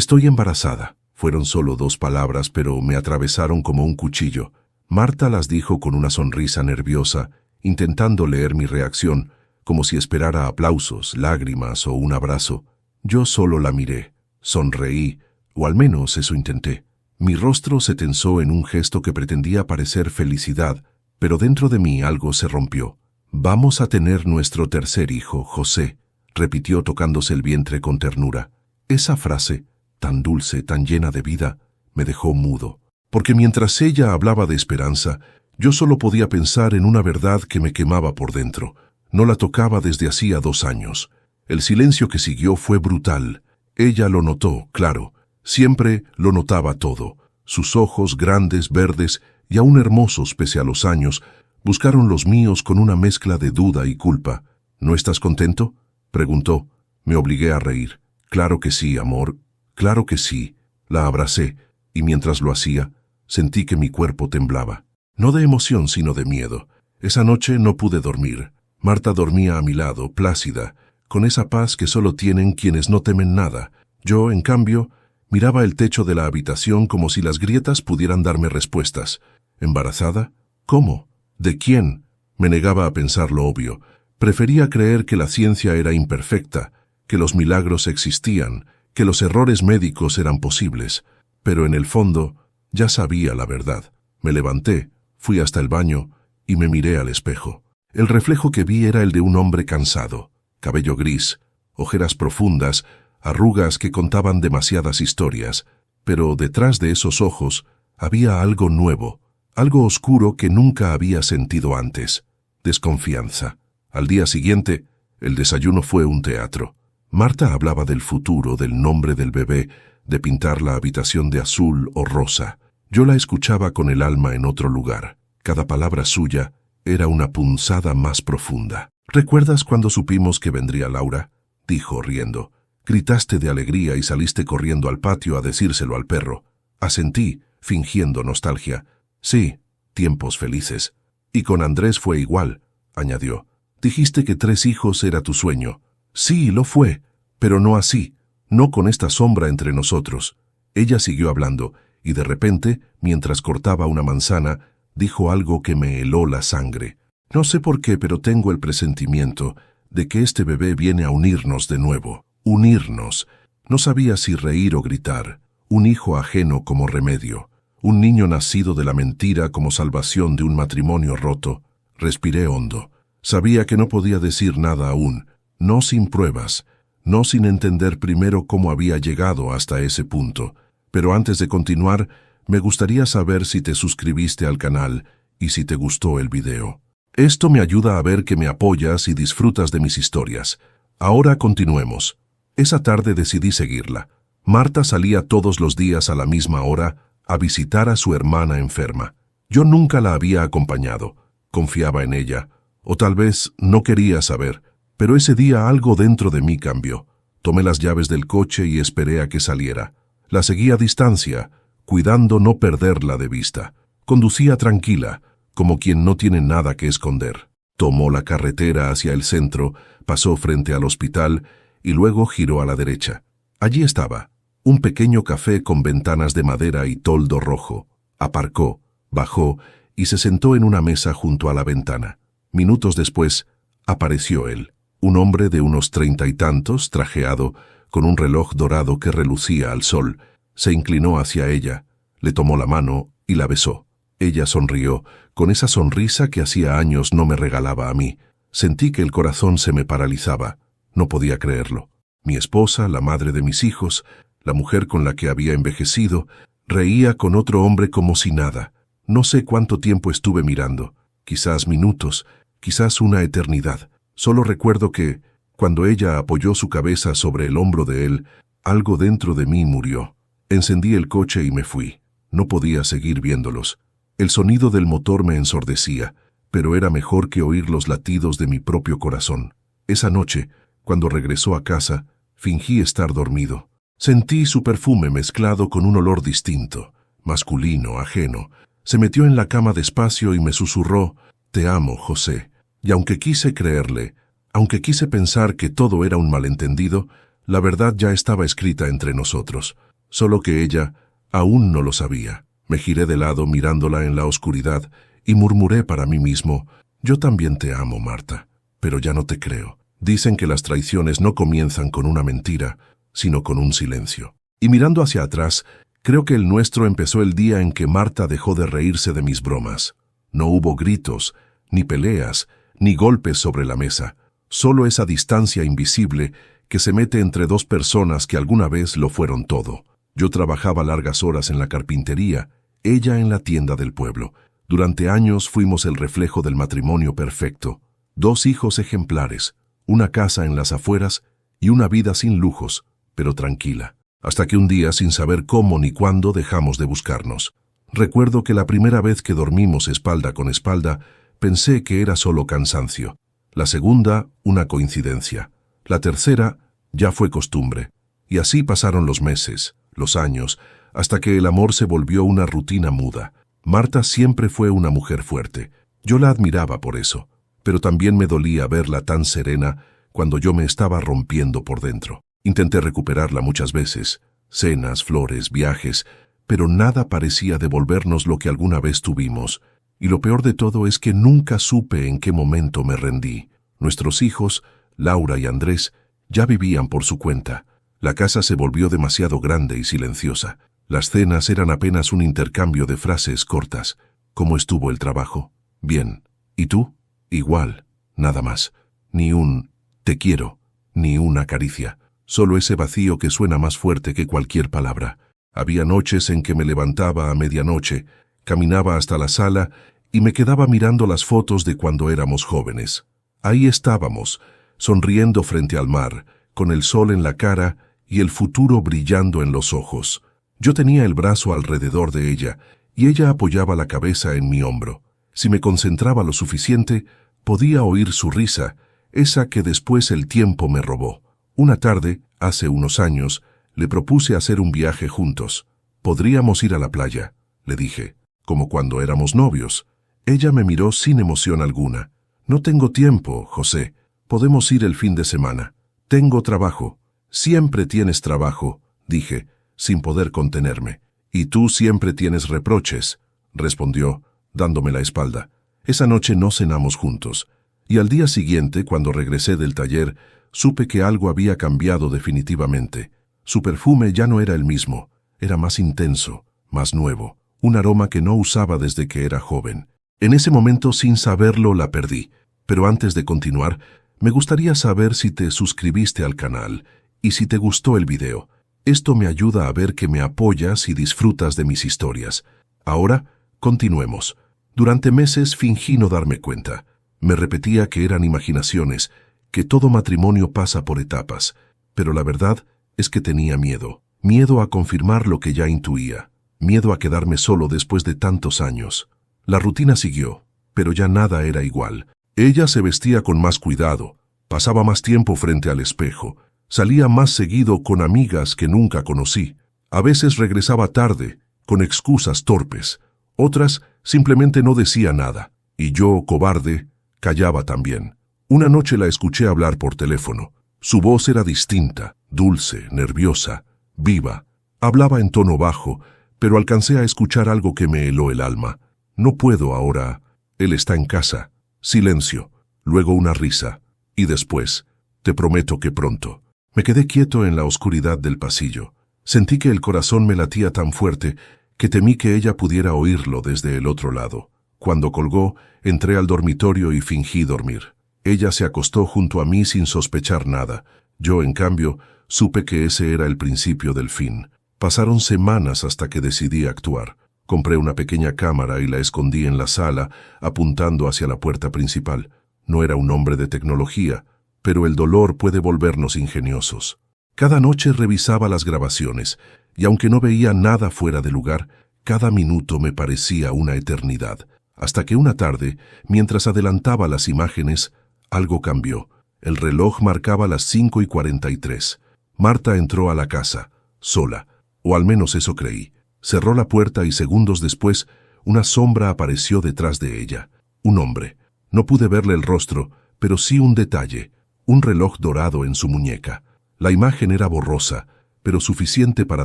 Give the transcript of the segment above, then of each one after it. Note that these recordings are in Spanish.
Estoy embarazada. Fueron solo 2 palabras, pero me atravesaron como un cuchillo. Marta las dijo con una sonrisa nerviosa, intentando leer mi reacción, como si esperara aplausos, lágrimas o un abrazo. Yo solo la miré, sonreí, o al menos eso intenté. Mi rostro se tensó en un gesto que pretendía parecer felicidad, pero dentro de mí algo se rompió. «Vamos a tener nuestro tercer hijo, José», repitió tocándose el vientre con ternura. Esa frase, tan dulce, tan llena de vida, me dejó mudo. Porque mientras ella hablaba de esperanza, yo solo podía pensar en una verdad que me quemaba por dentro. No la tocaba desde hacía 2 años. El silencio que siguió fue brutal. Ella lo notó, claro. Siempre lo notaba todo. Sus ojos grandes, verdes y aún hermosos pese a los años, buscaron los míos con una mezcla de duda y culpa. «¿No estás contento?», preguntó. Me obligué a reír. «Claro que sí, amor. Claro que sí». La abracé, y mientras lo hacía, sentí que mi cuerpo temblaba. No de emoción, sino de miedo. Esa noche no pude dormir. Marta dormía a mi lado, plácida, con esa paz que solo tienen quienes no temen nada. Yo, en cambio, miraba el techo de la habitación como si las grietas pudieran darme respuestas. ¿Embarazada? ¿Cómo? ¿De quién? Me negaba a pensar lo obvio. Prefería creer que la ciencia era imperfecta, que los milagros existían, que los errores médicos eran posibles. Pero en el fondo, ya sabía la verdad. Me levanté, fui hasta el baño y me miré al espejo. El reflejo que vi era el de un hombre cansado. Cabello gris, ojeras profundas, arrugas que contaban demasiadas historias. Pero detrás de esos ojos había algo nuevo, algo oscuro que nunca había sentido antes. Desconfianza. Al día siguiente, el desayuno fue un teatro. Marta hablaba del futuro, del nombre del bebé, de pintar la habitación de azul o rosa. Yo la escuchaba con el alma en otro lugar. Cada palabra suya era una punzada más profunda. «¿Recuerdas cuando supimos que vendría Laura?», dijo riendo. «Gritaste de alegría y saliste corriendo al patio a decírselo al perro». Asentí, fingiendo nostalgia. «Sí, tiempos felices». «Y con Andrés fue igual», añadió. «Dijiste que 3 hijos era tu sueño». «Sí, lo fue, pero no así, no con esta sombra entre nosotros». Ella siguió hablando, y de repente, mientras cortaba una manzana, dijo algo que me heló la sangre. «No sé por qué, pero tengo el presentimiento de que este bebé viene a unirnos de nuevo. Unirnos». No sabía si reír o gritar. Un hijo ajeno como remedio. Un niño nacido de la mentira como salvación de un matrimonio roto. Respiré hondo. Sabía que no podía decir nada aún. No sin pruebas. No sin entender primero cómo había llegado hasta ese punto. Pero antes de continuar, me gustaría saber si te suscribiste al canal y si te gustó el video. Esto me ayuda a ver que me apoyas y disfrutas de mis historias. Ahora continuemos. Esa tarde decidí seguirla. Marta salía todos los días a la misma hora a visitar a su hermana enferma. Yo nunca la había acompañado. Confiaba en ella. O tal vez no quería saber. Pero ese día algo dentro de mí cambió. Tomé las llaves del coche y esperé a que saliera. La seguí a distancia, cuidando no perderla de vista. Conducía tranquila, como quien no tiene nada que esconder. Tomó la carretera hacia el centro, pasó frente al hospital y luego giró a la derecha. Allí estaba, un pequeño café con ventanas de madera y toldo rojo. Aparcó, bajó y se sentó en una mesa junto a la ventana. Minutos después, apareció él. Un hombre de unos 30 y tantos, trajeado, con un reloj dorado que relucía al sol. Se inclinó hacia ella, le tomó la mano y la besó. Ella sonrió, con esa sonrisa que hacía años no me regalaba a mí. Sentí que el corazón se me paralizaba. No podía creerlo. Mi esposa, la madre de mis hijos, la mujer con la que había envejecido, reía con otro hombre como si nada. No sé cuánto tiempo estuve mirando. Quizás minutos, quizás una eternidad. Solo recuerdo que, cuando ella apoyó su cabeza sobre el hombro de él, algo dentro de mí murió. Encendí el coche y me fui. No podía seguir viéndolos. El sonido del motor me ensordecía, pero era mejor que oír los latidos de mi propio corazón. Esa noche, cuando regresó a casa, fingí estar dormido. Sentí su perfume mezclado con un olor distinto, masculino, ajeno. Se metió en la cama despacio y me susurró: «Te amo, José». Y aunque quise creerle, aunque quise pensar que todo era un malentendido, la verdad ya estaba escrita entre nosotros. solo que ella aún no lo sabía. Me giré de lado mirándola en la oscuridad y murmuré para mí mismo: yo también te amo, Marta, pero ya no te creo. Dicen que las traiciones no comienzan con una mentira, sino con un silencio. Y mirando hacia atrás, creo que el nuestro empezó el día en que Marta dejó de reírse de mis bromas. No hubo gritos, ni peleas, ni golpes sobre la mesa, solo esa distancia invisible que se mete entre dos personas que alguna vez lo fueron todo. Yo trabajaba largas horas en la carpintería, ella en la tienda del pueblo. Durante años fuimos el reflejo del matrimonio perfecto. 2 hijos ejemplares, una casa en las afueras y una vida sin lujos, pero tranquila. Hasta que un día, sin saber cómo ni cuándo, dejamos de buscarnos. Recuerdo que la primera vez que dormimos espalda con espalda, pensé que era solo cansancio. La segunda, una coincidencia. La tercera, ya fue costumbre. Y así pasaron los meses, los años, hasta que el amor se volvió una rutina muda. Marta siempre fue una mujer fuerte. Yo la admiraba por eso, pero también me dolía verla tan serena cuando yo me estaba rompiendo por dentro. Intenté recuperarla muchas veces, cenas, flores, viajes, pero nada parecía devolvernos lo que alguna vez tuvimos. Y lo peor de todo es que nunca supe en qué momento me rendí. Nuestros hijos, Laura y Andrés, ya vivían por su cuenta. La casa se volvió demasiado grande y silenciosa. Las cenas eran apenas un intercambio de frases cortas. ¿Cómo estuvo el trabajo? Bien. ¿Y tú? Igual. Nada más. Ni un «te quiero», ni una caricia. Solo ese vacío que suena más fuerte que cualquier palabra. Había noches en que me levantaba a medianoche, caminaba hasta la sala y me quedaba mirando las fotos de cuando éramos jóvenes. Ahí estábamos, sonriendo frente al mar, con el sol en la cara y el futuro brillando en los ojos. Yo tenía el brazo alrededor de ella y ella apoyaba la cabeza en mi hombro. Si me concentraba lo suficiente, podía oír su risa, esa que después el tiempo me robó. Una tarde, hace unos años, le propuse hacer un viaje juntos. «Podríamos ir a la playa», le dije, como cuando éramos novios. Ella me miró sin emoción alguna. «No tengo tiempo, José. Podemos ir el fin de semana». «Tengo trabajo». «Siempre tienes trabajo», dije, sin poder contenerme. «Y tú siempre tienes reproches», respondió, dándome la espalda. Esa noche no cenamos juntos, y al día siguiente, cuando regresé del taller, supe que algo había cambiado definitivamente. Su perfume ya no era el mismo, era más intenso, más nuevo, un aroma que no usaba desde que era joven. En ese momento, sin saberlo, la perdí. Pero antes de continuar, me gustaría saber si te suscribiste al canal y si te gustó el video. Esto me ayuda a ver que me apoyas y disfrutas de mis historias. Ahora, continuemos. Durante meses fingí no darme cuenta. Me repetía que eran imaginaciones, que todo matrimonio pasa por etapas, pero la verdad es que tenía miedo. Miedo a confirmar lo que ya intuía. Miedo a quedarme solo después de tantos años. La rutina siguió, pero ya nada era igual. Ella se vestía con más cuidado, pasaba más tiempo frente al espejo, salía más seguido con amigas que nunca conocí. A veces regresaba tarde, con excusas torpes. Otras simplemente no decía nada, y yo, cobarde, callaba también. Una noche la escuché hablar por teléfono. Su voz era distinta, dulce, nerviosa, viva. Hablaba en tono bajo, pero alcancé a escuchar algo que me heló el alma. «No puedo ahora. Él está en casa». Silencio, luego una risa, y después: «Te prometo que pronto». Me quedé quieto en la oscuridad del pasillo. Sentí que el corazón me latía tan fuerte que temí que ella pudiera oírlo desde el otro lado. Cuando colgó, entré al dormitorio y fingí dormir. Ella se acostó junto a mí sin sospechar nada. Yo, en cambio, supe que ese era el principio del fin. Pasaron semanas hasta que decidí actuar. Compré una pequeña cámara y la escondí en la sala, apuntando hacia la puerta principal. No era un hombre de tecnología, pero el dolor puede volvernos ingeniosos. Cada noche revisaba las grabaciones, y aunque no veía nada fuera de lugar, cada minuto me parecía una eternidad. Hasta que una tarde, mientras adelantaba las imágenes, algo cambió. El reloj marcaba las 5:43. Marta entró a la casa, sola, o al menos eso creí. Cerró la puerta y segundos después, una sombra apareció detrás de ella. Un hombre. No pude verle el rostro, pero sí un detalle, un reloj dorado en su muñeca. La imagen era borrosa, pero suficiente para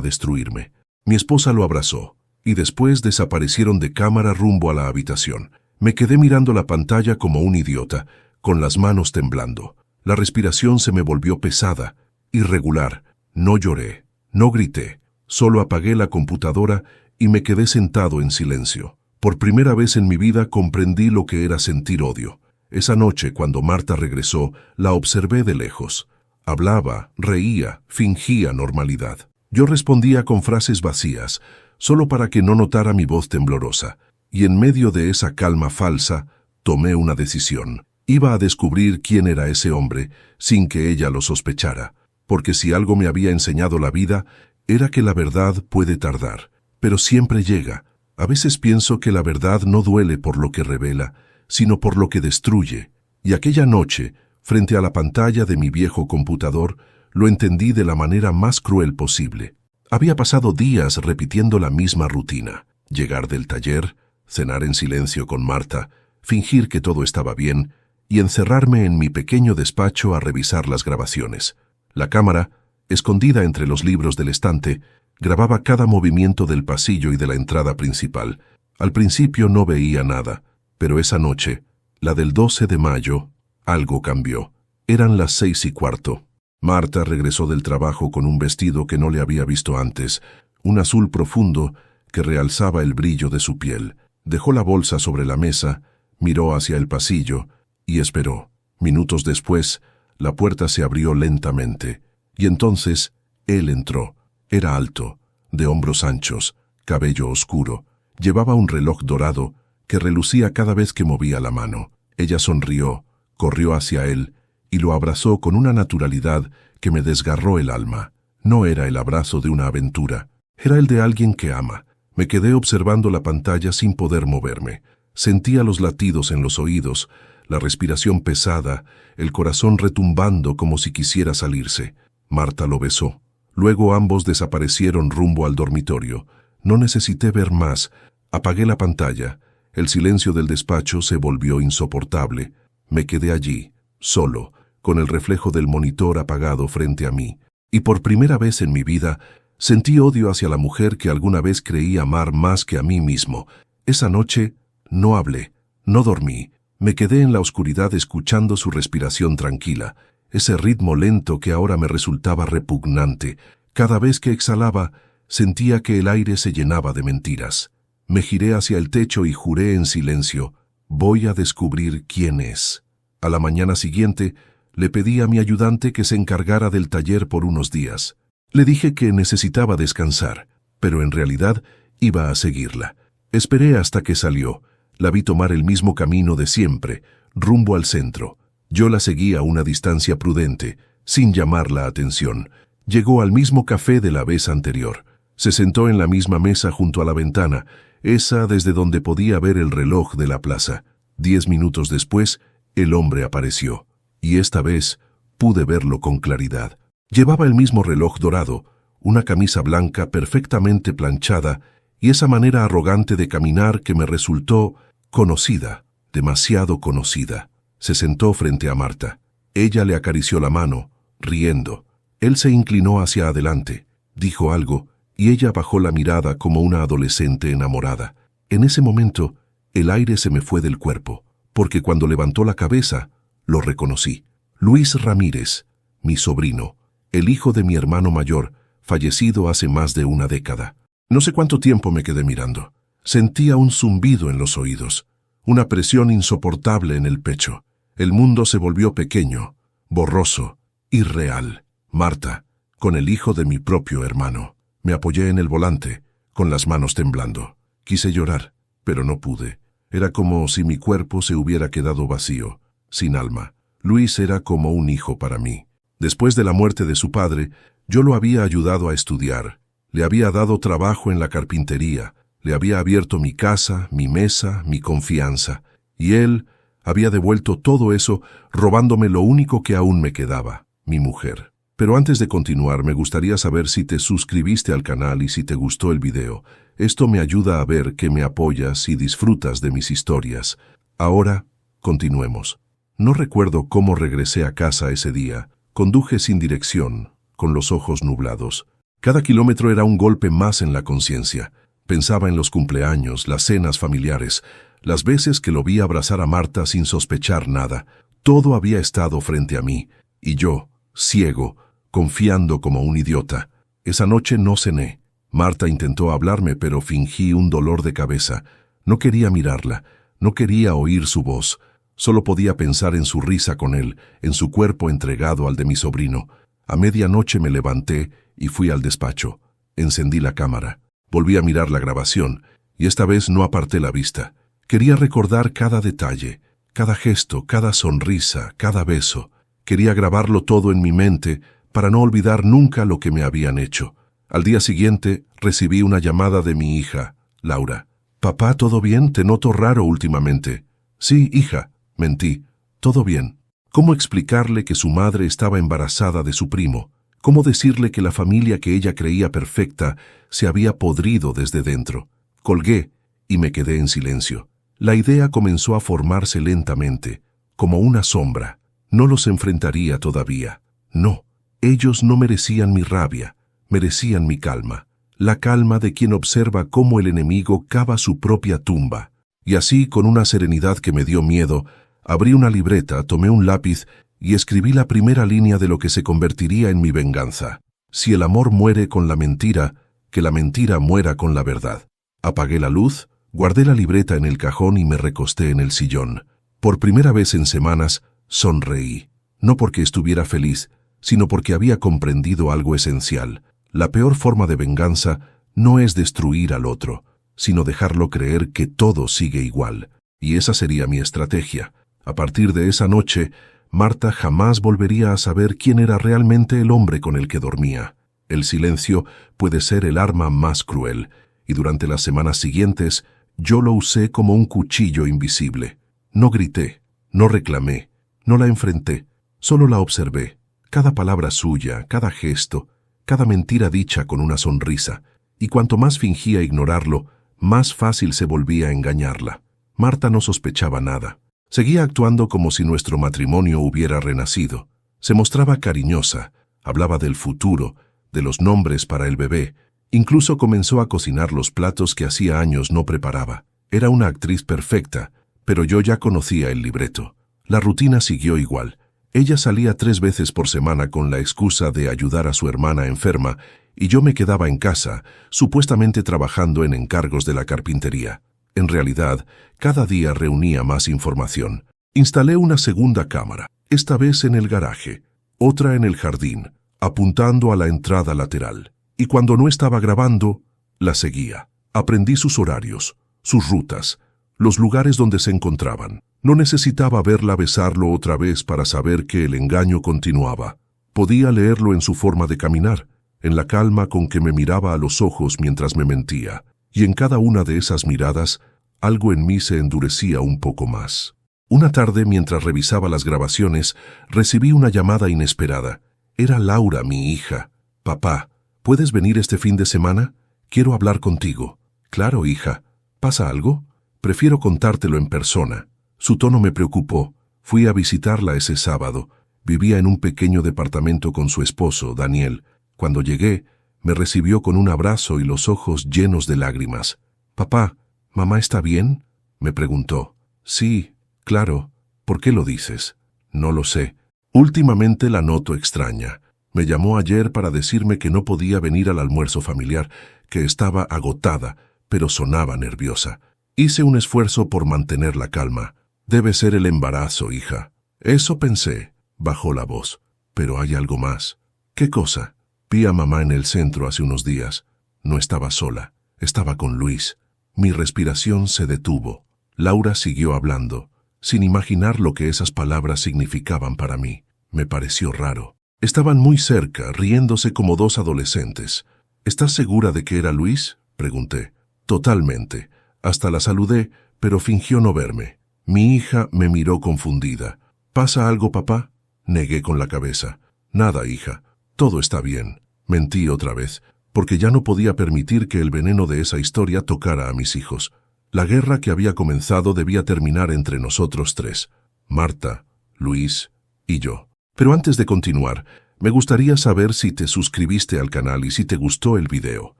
destruirme. Mi esposa lo abrazó, y después desaparecieron de cámara rumbo a la habitación. Me quedé mirando la pantalla como un idiota, con las manos temblando. La respiración se me volvió pesada, irregular. No lloré, no grité, solo apagué la computadora y me quedé sentado en silencio. Por primera vez en mi vida comprendí lo que era sentir odio. Esa noche, cuando Marta regresó, la observé de lejos. Hablaba, reía, fingía normalidad. Yo respondía con frases vacías, solo para que no notara mi voz temblorosa. Y en medio de esa calma falsa, tomé una decisión. Iba a descubrir quién era ese hombre, sin que ella lo sospechara. Porque si algo me había enseñado la vida, era que la verdad puede tardar, pero siempre llega. A veces pienso que la verdad no duele por lo que revela, sino por lo que destruye. Y aquella noche, frente a la pantalla de mi viejo computador, lo entendí de la manera más cruel posible. Había pasado días repitiendo la misma rutina. Llegar del taller, cenar en silencio con Marta, fingir que todo estaba bien, y encerrarme en mi pequeño despacho a revisar las grabaciones. La cámara, escondida entre los libros del estante, grababa cada movimiento del pasillo y de la entrada principal. Al principio no veía nada, pero esa noche, la del 12 de mayo, algo cambió. Eran las 6:15. Marta regresó del trabajo con un vestido que no le había visto antes, un azul profundo que realzaba el brillo de su piel. Dejó la bolsa sobre la mesa, miró hacia el pasillo y esperó. Minutos después, la puerta se abrió lentamente, y entonces él entró. Era alto, de hombros anchos, cabello oscuro. Llevaba un reloj dorado que relucía cada vez que movía la mano. Ella sonrió, corrió hacia él y lo abrazó con una naturalidad que me desgarró el alma. No era el abrazo de una aventura, era el de alguien que ama. Me quedé observando la pantalla sin poder moverme. Sentía los latidos en los oídos, la respiración pesada, el corazón retumbando como si quisiera salirse. Marta lo besó. Luego ambos desaparecieron rumbo al dormitorio. No necesité ver más. Apagué la pantalla. El silencio del despacho se volvió insoportable. Me quedé allí, solo, con el reflejo del monitor apagado frente a mí. Y por primera vez en mi vida, sentí odio hacia la mujer que alguna vez creí amar más que a mí mismo. Esa noche no hablé, no dormí. Me quedé en la oscuridad escuchando su respiración tranquila, ese ritmo lento que ahora me resultaba repugnante. Cada vez que exhalaba, sentía que el aire se llenaba de mentiras. Me giré hacia el techo y juré en silencio, voy a descubrir quién es. A la mañana siguiente, le pedí a mi ayudante que se encargara del taller por unos días. Le dije que necesitaba descansar, pero en realidad iba a seguirla. Esperé hasta que salió. La vi tomar el mismo camino de siempre, rumbo al centro. Yo la seguí a una distancia prudente, sin llamar la atención. Llegó al mismo café de la vez anterior. Se sentó en la misma mesa junto a la ventana, esa desde donde podía ver el reloj de la plaza. 10 minutos después, el hombre apareció, y esta vez pude verlo con claridad. Llevaba el mismo reloj dorado, una camisa blanca perfectamente planchada, y esa manera arrogante de caminar que me resultó conocida, demasiado conocida. Se sentó frente a Marta. Ella le acarició la mano, riendo. Él se inclinó hacia adelante, dijo algo, y ella bajó la mirada como una adolescente enamorada. En ese momento, el aire se me fue del cuerpo, porque cuando levantó la cabeza, lo reconocí. Luis Ramírez, mi sobrino, el hijo de mi hermano mayor, fallecido hace más de una década. No sé cuánto tiempo me quedé mirando. Sentía un zumbido en los oídos, una presión insoportable en el pecho. El mundo se volvió pequeño, borroso, irreal. Marta, con el hijo de mi propio hermano. Me apoyé en el volante, con las manos temblando. Quise llorar, pero no pude. Era como si mi cuerpo se hubiera quedado vacío, sin alma. Luis era como un hijo para mí. Después de la muerte de su padre, yo lo había ayudado a estudiar. Le había dado trabajo en la carpintería. Le había abierto mi casa, mi mesa, mi confianza. Y él había devuelto todo eso, robándome lo único que aún me quedaba, mi mujer. Pero antes de continuar, me gustaría saber si te suscribiste al canal y si te gustó el video. Esto me ayuda a ver que me apoyas y disfrutas de mis historias. Ahora, continuemos. No recuerdo cómo regresé a casa ese día. Conduje sin dirección, con los ojos nublados. Cada kilómetro era un golpe más en la conciencia. Pensaba en los cumpleaños, las cenas familiares, las veces que lo vi abrazar a Marta sin sospechar nada. Todo había estado frente a mí, y yo, ciego, confiando como un idiota. Esa noche no cené. Marta intentó hablarme, pero fingí un dolor de cabeza. No quería mirarla, no quería oír su voz. Solo podía pensar en su risa con él, en su cuerpo entregado al de mi sobrino. A medianoche me levanté y fui al despacho. Encendí la cámara. Volví a mirar la grabación, y esta vez no aparté la vista. Quería recordar cada detalle, cada gesto, cada sonrisa, cada beso. Quería grabarlo todo en mi mente para no olvidar nunca lo que me habían hecho. Al día siguiente recibí una llamada de mi hija, Laura. «Papá, ¿todo bien? Te noto raro últimamente». «Sí, hija», mentí. «Todo bien». ¿Cómo explicarle que su madre estaba embarazada de su primo? ¿Cómo decirle que la familia que ella creía perfecta se había podrido desde dentro? Colgué y me quedé en silencio. La idea comenzó a formarse lentamente, como una sombra. No los enfrentaría todavía. No, ellos no merecían mi rabia, merecían mi calma. La calma de quien observa cómo el enemigo cava su propia tumba. Y así, con una serenidad que me dio miedo, abrí una libreta, tomé un lápiz y escribí la primera línea de lo que se convertiría en mi venganza. Si el amor muere con la mentira, que la mentira muera con la verdad. Apagué la luz, guardé la libreta en el cajón y me recosté en el sillón. Por primera vez en semanas, sonreí. No porque estuviera feliz, sino porque había comprendido algo esencial. La peor forma de venganza no es destruir al otro, sino dejarlo creer que todo sigue igual. Y esa sería mi estrategia. A partir de esa noche, Marta jamás volvería a saber quién era realmente el hombre con el que dormía. El silencio puede ser el arma más cruel, y durante las semanas siguientes yo lo usé como un cuchillo invisible. No grité, no reclamé, no la enfrenté, solo la observé. Cada palabra suya, cada gesto, cada mentira dicha con una sonrisa, y cuanto más fingía ignorarlo, más fácil se volvía a engañarla. Marta no sospechaba nada. Seguía actuando como si nuestro matrimonio hubiera renacido. Se mostraba cariñosa, hablaba del futuro, de los nombres para el bebé. Incluso comenzó a cocinar los platos que hacía años no preparaba. Era una actriz perfecta, pero yo ya conocía el libreto. La rutina siguió igual. Ella salía 3 veces por semana con la excusa de ayudar a su hermana enferma, y yo me quedaba en casa, supuestamente trabajando en encargos de la carpintería. En realidad, cada día reunía más información. Instalé una segunda cámara, esta vez en el garaje, otra en el jardín, apuntando a la entrada lateral. Y cuando no estaba grabando, la seguía. Aprendí sus horarios, sus rutas, los lugares donde se encontraban. No necesitaba verla besarlo otra vez para saber que el engaño continuaba. Podía leerlo en su forma de caminar, en la calma con que me miraba a los ojos mientras me mentía. Y en cada una de esas miradas, algo en mí se endurecía un poco más. Una tarde, mientras revisaba las grabaciones, recibí una llamada inesperada. Era Laura, mi hija. «Papá, ¿puedes venir este fin de semana? Quiero hablar contigo». «Claro, hija. ¿Pasa algo? Prefiero contártelo en persona». Su tono me preocupó. Fui a visitarla ese sábado. Vivía en un pequeño departamento con su esposo, Daniel. Cuando llegué, me recibió con un abrazo y los ojos llenos de lágrimas. «Papá, ¿mamá está bien?», me preguntó. «Sí, claro. ¿Por qué lo dices?». «No lo sé. Últimamente la noto extraña. Me llamó ayer para decirme que no podía venir al almuerzo familiar, que estaba agotada, pero sonaba nerviosa. Hice un esfuerzo por mantener la calma. «Debe ser el embarazo, hija». «Eso pensé», bajó la voz. «Pero hay algo más». «¿Qué cosa?». «Vi a mamá en el centro hace unos días. No estaba sola, estaba con Luis». Mi respiración se detuvo. Laura siguió hablando, sin imaginar lo que esas palabras significaban para mí. Me pareció raro. Estaban muy cerca, riéndose como 2 adolescentes. «¿Estás segura de que era Luis?», pregunté. «Totalmente». Hasta la saludé, pero fingió no verme. Mi hija me miró confundida. «¿Pasa algo, papá?». Negué con la cabeza. «Nada, hija. Todo está bien». Mentí otra vez, porque ya no podía permitir que el veneno de esa historia tocara a mis hijos. La guerra que había comenzado debía terminar entre nosotros 3. Marta, Luis y yo. Pero antes de continuar, Me gustaría saber si te suscribiste al canal y si te gustó el video.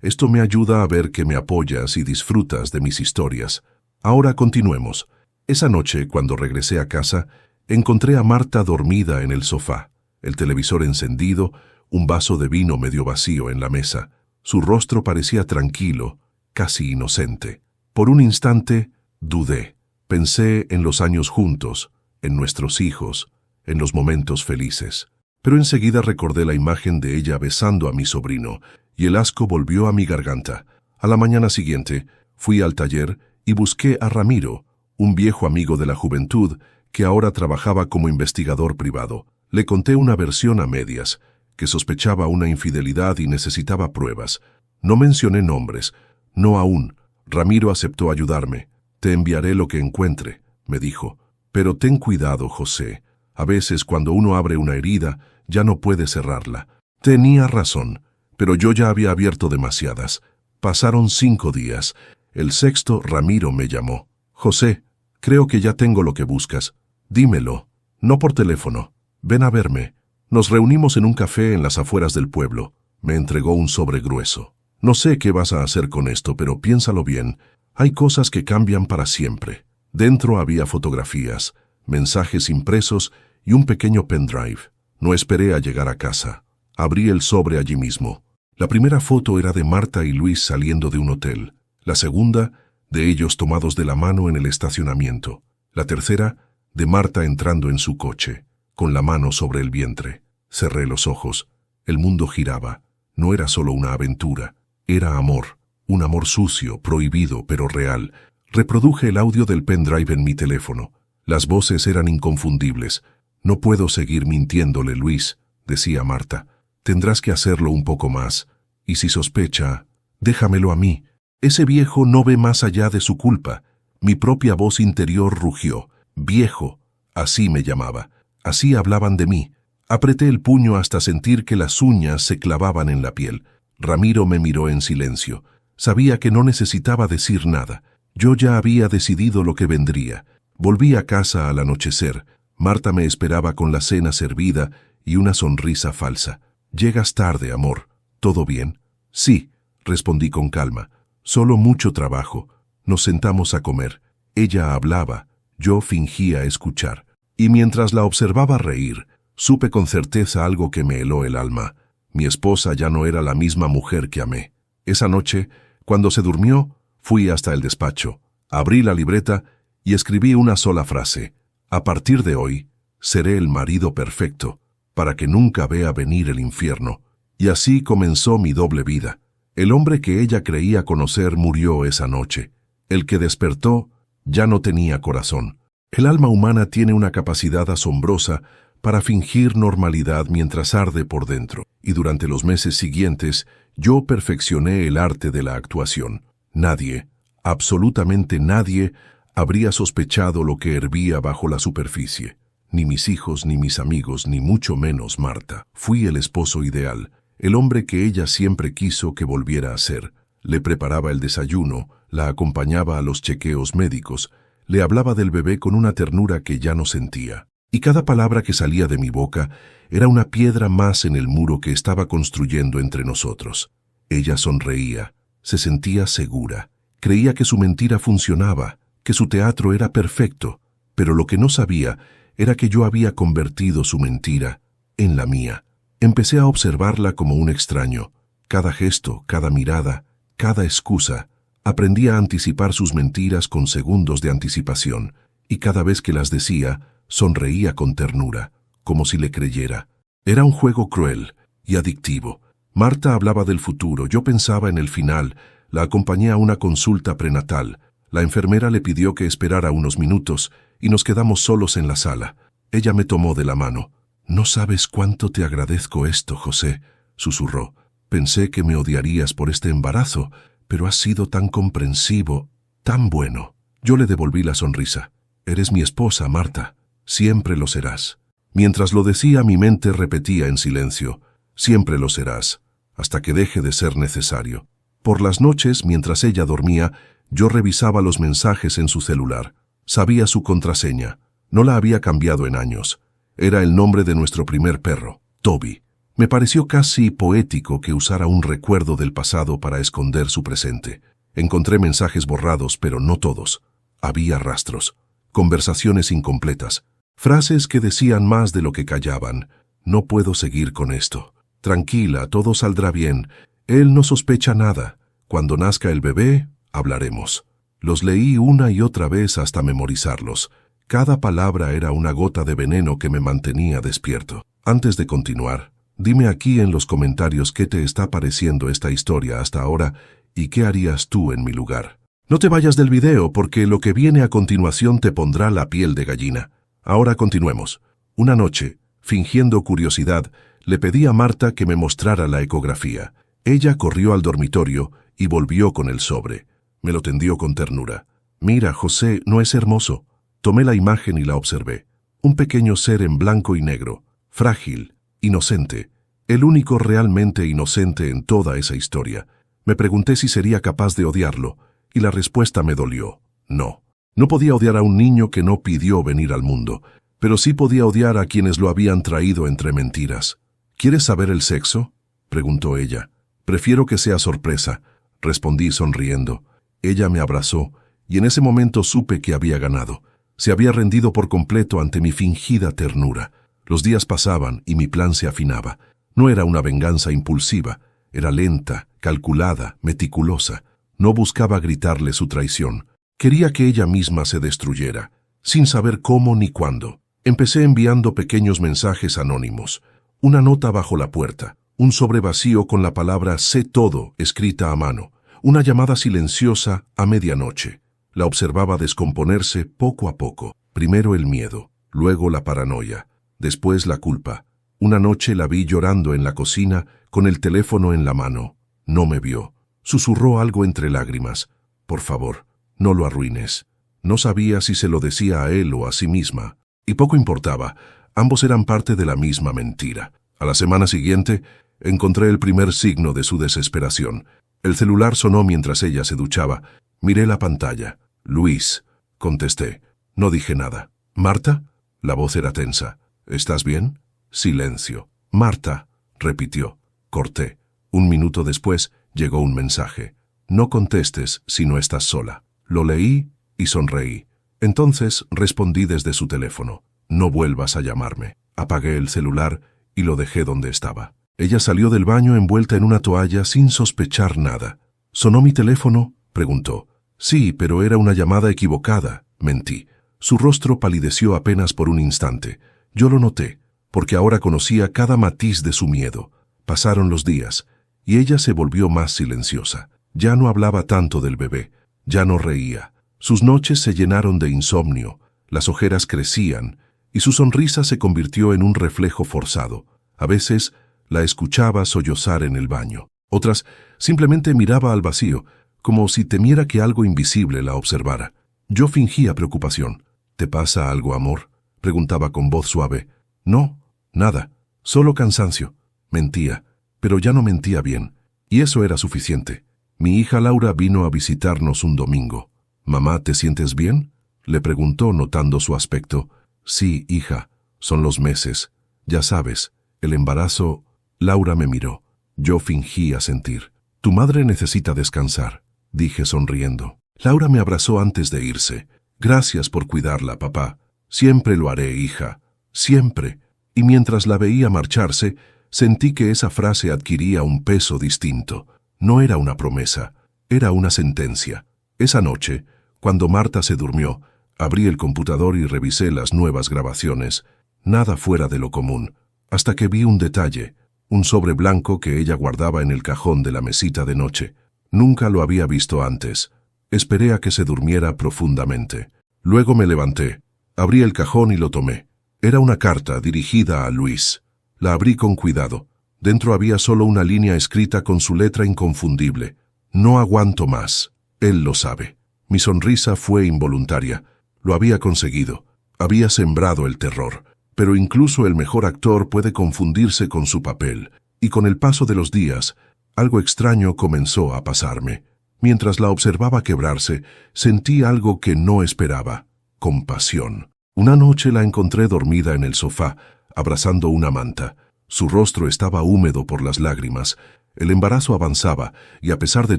Esto me ayuda a ver que me apoyas y disfrutas de mis historias. Ahora continuemos. Esa noche, cuando regresé a casa, encontré a Marta dormida en el sofá, el televisor encendido, un vaso de vino medio vacío en la mesa. Su rostro parecía tranquilo, casi inocente. Por un instante, dudé. Pensé en los años juntos, en nuestros hijos, en los momentos felices. Pero enseguida recordé la imagen de ella besando a mi sobrino, y el asco volvió a mi garganta. A la mañana siguiente, fui al taller y busqué a Ramiro, un viejo amigo de la juventud que ahora trabajaba como investigador privado. Le conté una versión a medias, que sospechaba una infidelidad y necesitaba pruebas. No mencioné nombres. No aún. Ramiro aceptó ayudarme. Te enviaré lo que encuentre, me dijo. Pero ten cuidado, José. A veces cuando uno abre una herida, ya no puede cerrarla. Tenía razón, pero yo ya había abierto demasiadas. Pasaron 5 días. El sexto, Ramiro me llamó. José, creo que ya tengo lo que buscas. Dímelo. No por teléfono. Ven a verme. Nos reunimos en un café en las afueras del pueblo. Me entregó un sobre grueso. No sé qué vas a hacer con esto, pero piénsalo bien. Hay cosas que cambian para siempre. Dentro había fotografías, mensajes impresos y un pequeño pendrive. No esperé a llegar a casa. Abrí el sobre allí mismo. La primera foto era de Marta y Luis saliendo de un hotel. La segunda, de ellos tomados de la mano en el estacionamiento. La tercera, de Marta entrando en su coche, con la mano sobre el vientre. Cerré los ojos. El mundo giraba. No era solo una aventura. Era amor. Un amor sucio, prohibido, pero real. Reproduje el audio del pendrive en mi teléfono. Las voces eran inconfundibles. No puedo seguir mintiéndole, Luis, decía Marta. Tendrás que hacerlo un poco más. Y si sospecha, déjamelo a mí. Ese viejo no ve más allá de su culpa. Mi propia voz interior rugió. Viejo. Así me llamaba. Así hablaban de mí. Apreté el puño hasta sentir que las uñas se clavaban en la piel. Ramiro me miró en silencio. Sabía que no necesitaba decir nada. Yo ya había decidido lo que vendría. Volví a casa al anochecer. Marta me esperaba con la cena servida y una sonrisa falsa. «Llegas tarde, amor. ¿Todo bien?» «Sí», respondí con calma. «Solo mucho trabajo». Nos sentamos a comer. Ella hablaba. Yo fingía escuchar. Y mientras la observaba reír, supe con certeza algo que me heló el alma. Mi esposa ya no era la misma mujer que amé. Esa noche, cuando se durmió, fui hasta el despacho. Abrí la libreta y escribí una sola frase. A partir de hoy, seré el marido perfecto, para que nunca vea venir el infierno. Y así comenzó mi doble vida. El hombre que ella creía conocer murió esa noche. El que despertó ya no tenía corazón. El alma humana tiene una capacidad asombrosa para fingir normalidad mientras arde por dentro. Y durante los meses siguientes, yo perfeccioné el arte de la actuación. Nadie, absolutamente nadie, habría sospechado lo que hervía bajo la superficie. Ni mis hijos, ni mis amigos, ni mucho menos Marta. Fui el esposo ideal, el hombre que ella siempre quiso que volviera a ser. Le preparaba el desayuno, la acompañaba a los chequeos médicos, le hablaba del bebé con una ternura que ya no sentía. Y cada palabra que salía de mi boca era una piedra más en el muro que estaba construyendo entre nosotros. Ella sonreía, se sentía segura, creía que su mentira funcionaba, que su teatro era perfecto, pero lo que no sabía era que yo había convertido su mentira en la mía. Empecé a observarla como un extraño. Cada gesto, cada mirada, cada excusa. Aprendí a anticipar sus mentiras con segundos de anticipación, y cada vez que las decía, sonreía con ternura, como si le creyera. Era un juego cruel y adictivo. Marta hablaba del futuro, yo pensaba en el final, la acompañé a una consulta prenatal. La enfermera le pidió que esperara unos minutos y nos quedamos solos en la sala. Ella me tomó de la mano. «No sabes cuánto te agradezco esto, José», susurró. «Pensé que me odiarías por este embarazo, pero has sido tan comprensivo, tan bueno». Yo le devolví la sonrisa. «Eres mi esposa, Marta. Siempre lo serás». Mientras lo decía, mi mente repetía en silencio. «Siempre lo serás, hasta que deje de ser necesario». Por las noches, mientras ella dormía, yo revisaba los mensajes en su celular. Sabía su contraseña. No la había cambiado en años. Era el nombre de nuestro primer perro, Toby. Me pareció casi poético que usara un recuerdo del pasado para esconder su presente. Encontré mensajes borrados, pero no todos. Había rastros, conversaciones incompletas, frases que decían más de lo que callaban. No puedo seguir con esto. Tranquila, todo saldrá bien. Él no sospecha nada. Cuando nazca el bebé, hablaremos. Los leí una y otra vez hasta memorizarlos. Cada palabra era una gota de veneno que me mantenía despierto. Antes de continuar, dime aquí en los comentarios qué te está pareciendo esta historia hasta ahora y qué harías tú en mi lugar. No te vayas del video porque lo que viene a continuación te pondrá la piel de gallina. Ahora continuemos. Una noche, fingiendo curiosidad, le pedí a Marta que me mostrara la ecografía. Ella corrió al dormitorio y volvió con el sobre. Me lo tendió con ternura. Mira, José, ¿no es hermoso? Tomé la imagen y la observé. Un pequeño ser en blanco y negro, frágil, inocente, el único realmente inocente en toda esa historia. Me pregunté si sería capaz de odiarlo, y la respuesta me dolió. No. No podía odiar a un niño que no pidió venir al mundo, pero sí podía odiar a quienes lo habían traído entre mentiras. ¿Quieres saber el sexo?, preguntó ella. Prefiero que sea sorpresa, respondí sonriendo. Ella me abrazó, y en ese momento supe que había ganado. Se había rendido por completo ante mi fingida ternura. Los días pasaban y mi plan se afinaba. No era una venganza impulsiva, era lenta, calculada, meticulosa. No buscaba gritarle su traición. Quería que ella misma se destruyera, sin saber cómo ni cuándo. Empecé enviando pequeños mensajes anónimos. Una nota bajo la puerta, un sobre vacío con la palabra «sé todo» escrita a mano, una llamada silenciosa a medianoche. La observaba descomponerse poco a poco. Primero el miedo, luego la paranoia, después la culpa. Una noche la vi llorando en la cocina con el teléfono en la mano. No me vio. Susurró algo entre lágrimas. Por favor, no lo arruines. No sabía si se lo decía a él o a sí misma. Y poco importaba. Ambos eran parte de la misma mentira. A la semana siguiente, encontré el primer signo de su desesperación. El celular sonó mientras ella se duchaba. Miré la pantalla. Luis, contesté. No dije nada. ¿Marta? La voz era tensa. ¿Estás bien? Silencio. Marta, repitió. Corté. Un minuto después llegó un mensaje. No contestes si no estás sola. Lo leí y sonreí. Entonces respondí desde su teléfono. No vuelvas a llamarme. Apagué el celular y lo dejé donde estaba. Ella salió del baño envuelta en una toalla sin sospechar nada. ¿Sonó mi teléfono?, preguntó. Sí, pero era una llamada equivocada, mentí. Su rostro palideció apenas por un instante. Yo lo noté, porque ahora conocía cada matiz de su miedo. Pasaron los días, y ella se volvió más silenciosa. Ya no hablaba tanto del bebé, ya no reía. Sus noches se llenaron de insomnio, las ojeras crecían, y su sonrisa se convirtió en un reflejo forzado. A veces la escuchaba sollozar en el baño. Otras simplemente miraba al vacío, como si temiera que algo invisible la observara. Yo fingía preocupación. ¿Te pasa algo, amor?, preguntaba con voz suave. No, nada, solo cansancio. Mentía, pero ya no mentía bien, y eso era suficiente. Mi hija Laura vino a visitarnos un domingo. «Mamá, ¿te sientes bien?», le preguntó notando su aspecto. «Sí, hija, son los meses. Ya sabes, el embarazo». Laura me miró. Yo fingía sentir. «Tu madre necesita descansar», dije sonriendo. Laura me abrazó antes de irse. «Gracias por cuidarla, papá. Siempre lo haré, hija. Siempre». Y mientras la veía marcharse, sentí que esa frase adquiría un peso distinto. No era una promesa, era una sentencia. Esa noche, cuando Marta se durmió, abrí el computador y revisé las nuevas grabaciones. Nada fuera de lo común, hasta que vi un detalle, un sobre blanco que ella guardaba en el cajón de la mesita de noche. Nunca lo había visto antes. Esperé a que se durmiera profundamente. Luego me levanté, abrí el cajón y lo tomé. Era una carta dirigida a Luis. La abrí con cuidado. Dentro había solo una línea escrita con su letra inconfundible. «No aguanto más. Él lo sabe». Mi sonrisa fue involuntaria. Lo había conseguido. Había sembrado el terror. Pero incluso el mejor actor puede confundirse con su papel. Y con el paso de los días, algo extraño comenzó a pasarme. Mientras la observaba quebrarse, sentí algo que no esperaba: compasión. Una noche la encontré dormida en el sofá, abrazando una manta. Su rostro estaba húmedo por las lágrimas, el embarazo avanzaba y a pesar de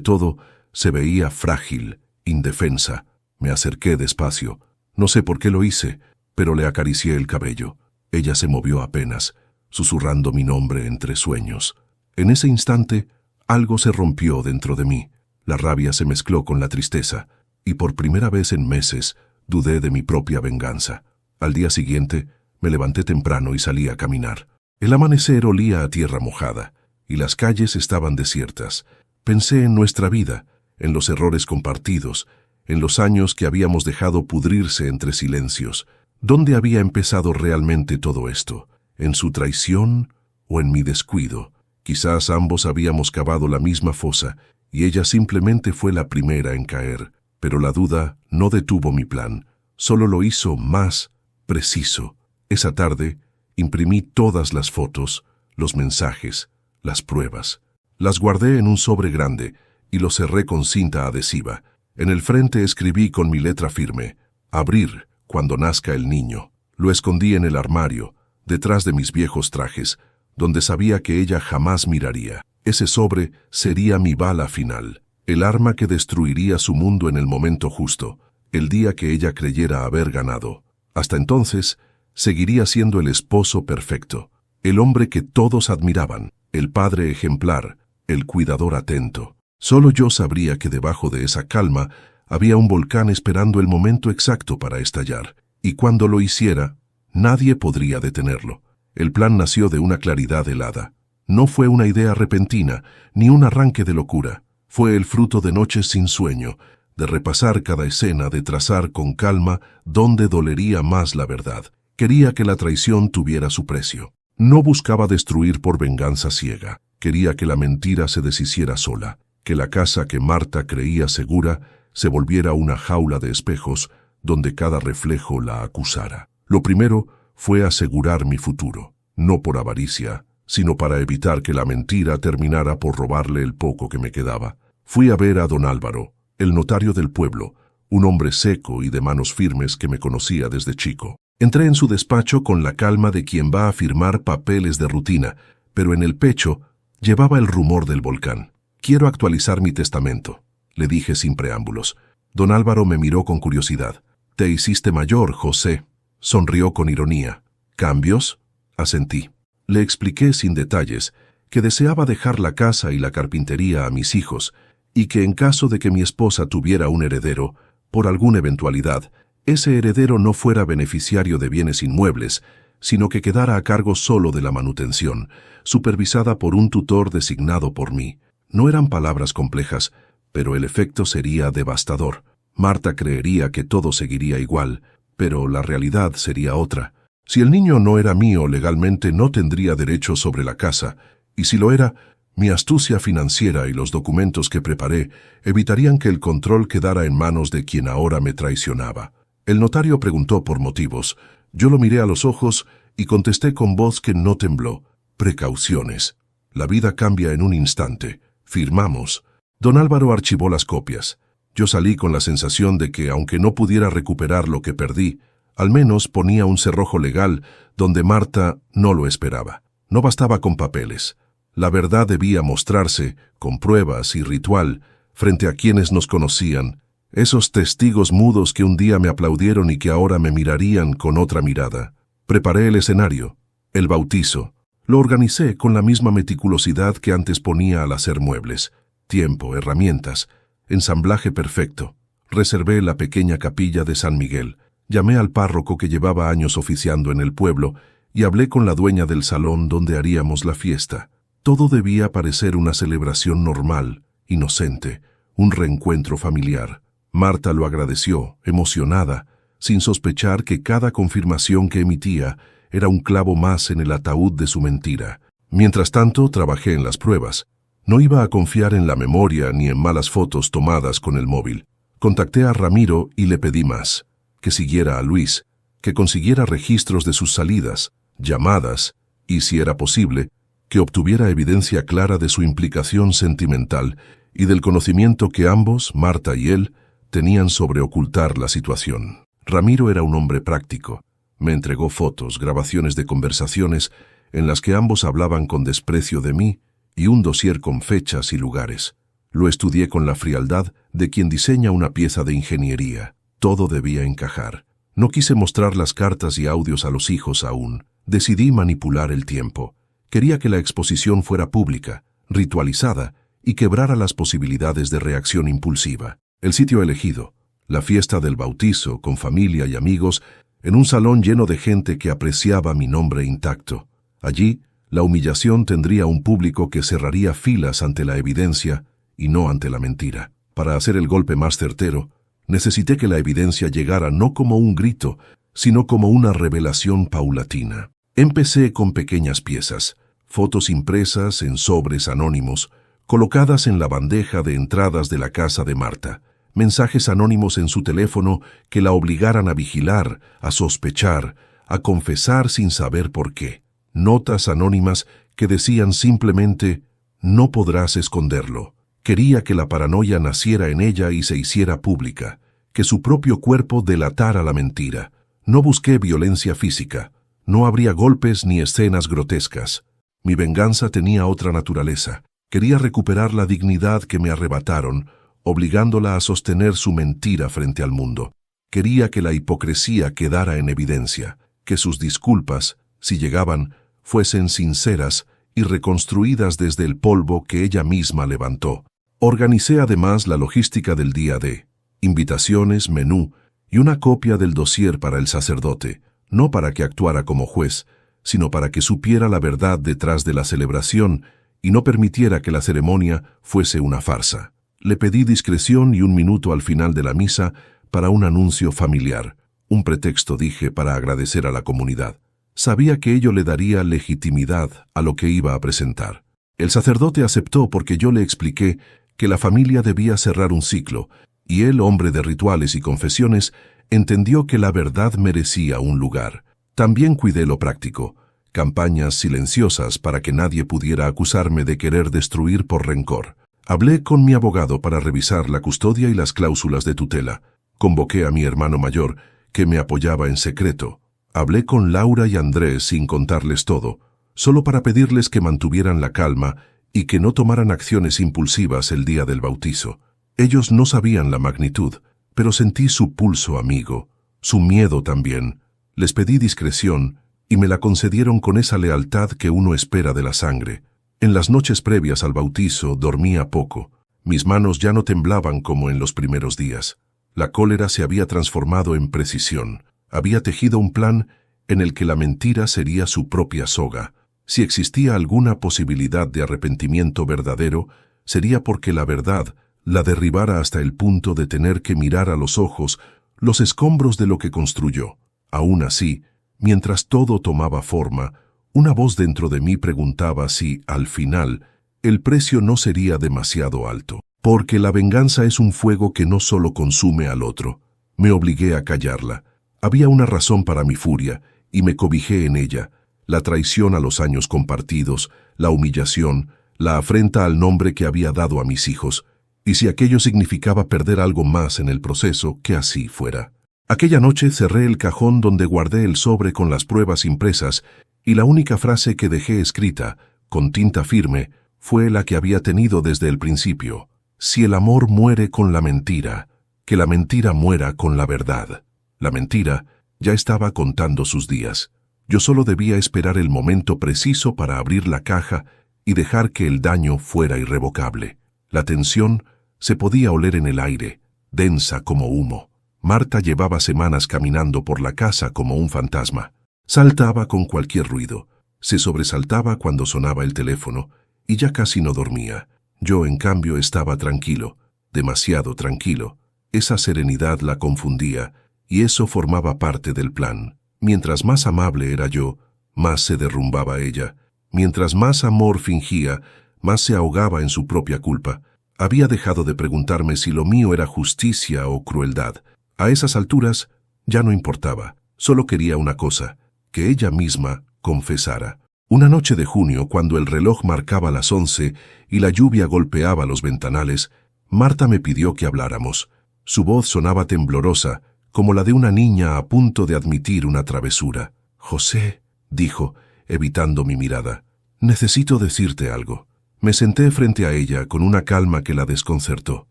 todo, se veía frágil, indefensa. Me acerqué despacio. No sé por qué lo hice, pero le acaricié el cabello. Ella se movió apenas, susurrando mi nombre entre sueños. En ese instante, algo se rompió dentro de mí. La rabia se mezcló con la tristeza, y por primera vez en meses dudé de mi propia venganza. Al día siguiente, me levanté temprano y salí a caminar. El amanecer olía a tierra mojada, y las calles estaban desiertas. Pensé en nuestra vida, en los errores compartidos, en los años que habíamos dejado pudrirse entre silencios. ¿Dónde había empezado realmente todo esto? ¿En su traición o en mi descuido? Quizás ambos habíamos cavado la misma fosa, y ella simplemente fue la primera en caer. Pero la duda no detuvo mi plan, solo lo hizo más preciso. Esa tarde, imprimí todas las fotos, los mensajes, las pruebas. Las guardé en un sobre grande y lo cerré con cinta adhesiva. En el frente escribí con mi letra firme: abrir cuando nazca el niño. Lo escondí en el armario, detrás de mis viejos trajes, donde sabía que ella jamás miraría. Ese sobre sería mi bala final, el arma que destruiría su mundo en el momento justo, el día que ella creyera haber ganado. Hasta entonces, seguiría siendo el esposo perfecto, el hombre que todos admiraban, el padre ejemplar, el cuidador atento. Solo yo sabría que debajo de esa calma había un volcán esperando el momento exacto para estallar, y cuando lo hiciera, nadie podría detenerlo. El plan nació de una claridad helada. No fue una idea repentina, ni un arranque de locura. Fue el fruto de noches sin sueño, de repasar cada escena, de trazar con calma dónde dolería más la verdad. Quería que la traición tuviera su precio. No buscaba destruir por venganza ciega. Quería que la mentira se deshiciera sola, que la casa que Marta creía segura se volviera una jaula de espejos donde cada reflejo la acusara. Lo primero fue asegurar mi futuro, no por avaricia, sino para evitar que la mentira terminara por robarle el poco que me quedaba. Fui a ver a don Álvaro, el notario del pueblo, un hombre seco y de manos firmes que me conocía desde chico. Entré en su despacho con la calma de quien va a firmar papeles de rutina, pero en el pecho llevaba el rumor del volcán. «Quiero actualizar mi testamento», le dije sin preámbulos. Don Álvaro me miró con curiosidad. «Te hiciste mayor, José», sonrió con ironía. «¿Cambios?», asentí. Le expliqué sin detalles que deseaba dejar la casa y la carpintería a mis hijos y que en caso de que mi esposa tuviera un heredero, por alguna eventualidad, ese heredero no fuera beneficiario de bienes inmuebles, sino que quedara a cargo solo de la manutención, supervisada por un tutor designado por mí. No eran palabras complejas, pero el efecto sería devastador. Marta creería que todo seguiría igual, pero la realidad sería otra. Si el niño no era mío legalmente, no tendría derecho sobre la casa, y si lo era, mi astucia financiera y los documentos que preparé evitarían que el control quedara en manos de quien ahora me traicionaba. El notario preguntó por motivos. Yo lo miré a los ojos y contesté con voz que no tembló: «Precauciones. La vida cambia en un instante. Firmamos». Don Álvaro archivó las copias. Yo salí con la sensación de que, aunque no pudiera recuperar lo que perdí, al menos ponía un cerrojo legal donde Marta no lo esperaba. No bastaba con papeles. La verdad debía mostrarse, con pruebas y ritual, frente a quienes nos conocían, esos testigos mudos que un día me aplaudieron y que ahora me mirarían con otra mirada. Preparé el escenario, el bautizo. Lo organicé con la misma meticulosidad que antes ponía al hacer muebles. Tiempo, herramientas, ensamblaje perfecto. Reservé la pequeña capilla de San Miguel. Llamé al párroco que llevaba años oficiando en el pueblo y hablé con la dueña del salón donde haríamos la fiesta. Todo debía parecer una celebración normal, inocente, un reencuentro familiar. Marta lo agradeció, emocionada, sin sospechar que cada confirmación que emitía era un clavo más en el ataúd de su mentira. Mientras tanto, trabajé en las pruebas. No iba a confiar en la memoria ni en malas fotos tomadas con el móvil. Contacté a Ramiro y le pedí más: que siguiera a Luis, que consiguiera registros de sus salidas, llamadas, y, si era posible, que obtuviera evidencia clara de su implicación sentimental y del conocimiento que ambos, Marta y él, tenían sobre ocultar la situación. Ramiro era un hombre práctico. Me entregó fotos, grabaciones de conversaciones en las que ambos hablaban con desprecio de mí, y un dossier con fechas y lugares. Lo estudié con la frialdad de quien diseña una pieza de ingeniería. Todo debía encajar. No quise mostrar las cartas y audios a los hijos aún. Decidí manipular el tiempo. Quería que la exposición fuera pública, ritualizada, y quebrara las posibilidades de reacción impulsiva. El sitio elegido, la fiesta del bautizo, con familia y amigos, en un salón lleno de gente que apreciaba mi nombre intacto. Allí, la humillación tendría un público que cerraría filas ante la evidencia y no ante la mentira. Para hacer el golpe más certero, necesité que la evidencia llegara no como un grito, sino como una revelación paulatina. Empecé con pequeñas piezas, fotos impresas en sobres anónimos, colocadas en la bandeja de entradas de la casa de Marta, mensajes anónimos en su teléfono que la obligaran a vigilar, a sospechar, a confesar sin saber por qué. Notas anónimas que decían simplemente, no podrás esconderlo. Quería que la paranoia naciera en ella y se hiciera pública, que su propio cuerpo delatara la mentira. No busqué violencia física, no habría golpes ni escenas grotescas. Mi venganza tenía otra naturaleza. Quería recuperar la dignidad que me arrebataron, obligándola a sostener su mentira frente al mundo. Quería que la hipocresía quedara en evidencia, que sus disculpas, si llegaban, fuesen sinceras y reconstruidas desde el polvo que ella misma levantó. Organicé además la logística del día D, invitaciones, menú y una copia del dossier para el sacerdote, no para que actuara como juez, sino para que supiera la verdad detrás de la celebración y no permitiera que la ceremonia fuese una farsa. Le pedí discreción y un minuto al final de la misa para un anuncio familiar, un pretexto, dije, para agradecer a la comunidad. Sabía que ello le daría legitimidad a lo que iba a presentar. El sacerdote aceptó porque yo le expliqué que la familia debía cerrar un ciclo, y él, hombre de rituales y confesiones, entendió que la verdad merecía un lugar. También cuidé lo práctico, campañas silenciosas para que nadie pudiera acusarme de querer destruir por rencor. Hablé con mi abogado para revisar la custodia y las cláusulas de tutela. Convoqué a mi hermano mayor, que me apoyaba en secreto. Hablé con Laura y Andrés sin contarles todo, solo para pedirles que mantuvieran la calma y que no tomaran acciones impulsivas el día del bautizo. Ellos no sabían la magnitud, pero sentí su pulso amigo, su miedo también. Les pedí discreción y me la concedieron con esa lealtad que uno espera de la sangre. En las noches previas al bautizo dormía poco. Mis manos ya no temblaban como en los primeros días. La cólera se había transformado en precisión. Había tejido un plan en el que la mentira sería su propia soga. Si existía alguna posibilidad de arrepentimiento verdadero, sería porque la verdad la derribara hasta el punto de tener que mirar a los ojos los escombros de lo que construyó. Aún así, mientras todo tomaba forma, una voz dentro de mí preguntaba si, al final, el precio no sería demasiado alto. Porque la venganza es un fuego que no solo consume al otro. Me obligué a callarla. Había una razón para mi furia, y me cobijé en ella: la traición a los años compartidos, la humillación, la afrenta al nombre que había dado a mis hijos, y si aquello significaba perder algo más en el proceso, que así fuera. Aquella noche cerré el cajón donde guardé el sobre con las pruebas impresas, y la única frase que dejé escrita, con tinta firme, fue la que había tenido desde el principio: si el amor muere con la mentira, que la mentira muera con la verdad. La mentira ya estaba contando sus días. Yo solo debía esperar el momento preciso para abrir la caja y dejar que el daño fuera irrevocable. La tensión se podía oler en el aire, densa como humo. Marta llevaba semanas caminando por la casa como un fantasma. Saltaba con cualquier ruido, se sobresaltaba cuando sonaba el teléfono y ya casi no dormía. Yo, en cambio, estaba tranquilo, demasiado tranquilo. Esa serenidad la confundía, y eso formaba parte del plan. Mientras más amable era yo, más se derrumbaba ella. Mientras más amor fingía, más se ahogaba en su propia culpa. Había dejado de preguntarme si lo mío era justicia o crueldad. A esas alturas ya no importaba. Solo quería una cosa: que ella misma confesara. Una noche de junio, cuando el reloj marcaba las 11 y la lluvia golpeaba los ventanales, Marta me pidió que habláramos. Su voz sonaba temblorosa, como la de una niña a punto de admitir una travesura. «José», dijo, evitando mi mirada. «Necesito decirte algo». Me senté frente a ella con una calma que la desconcertó.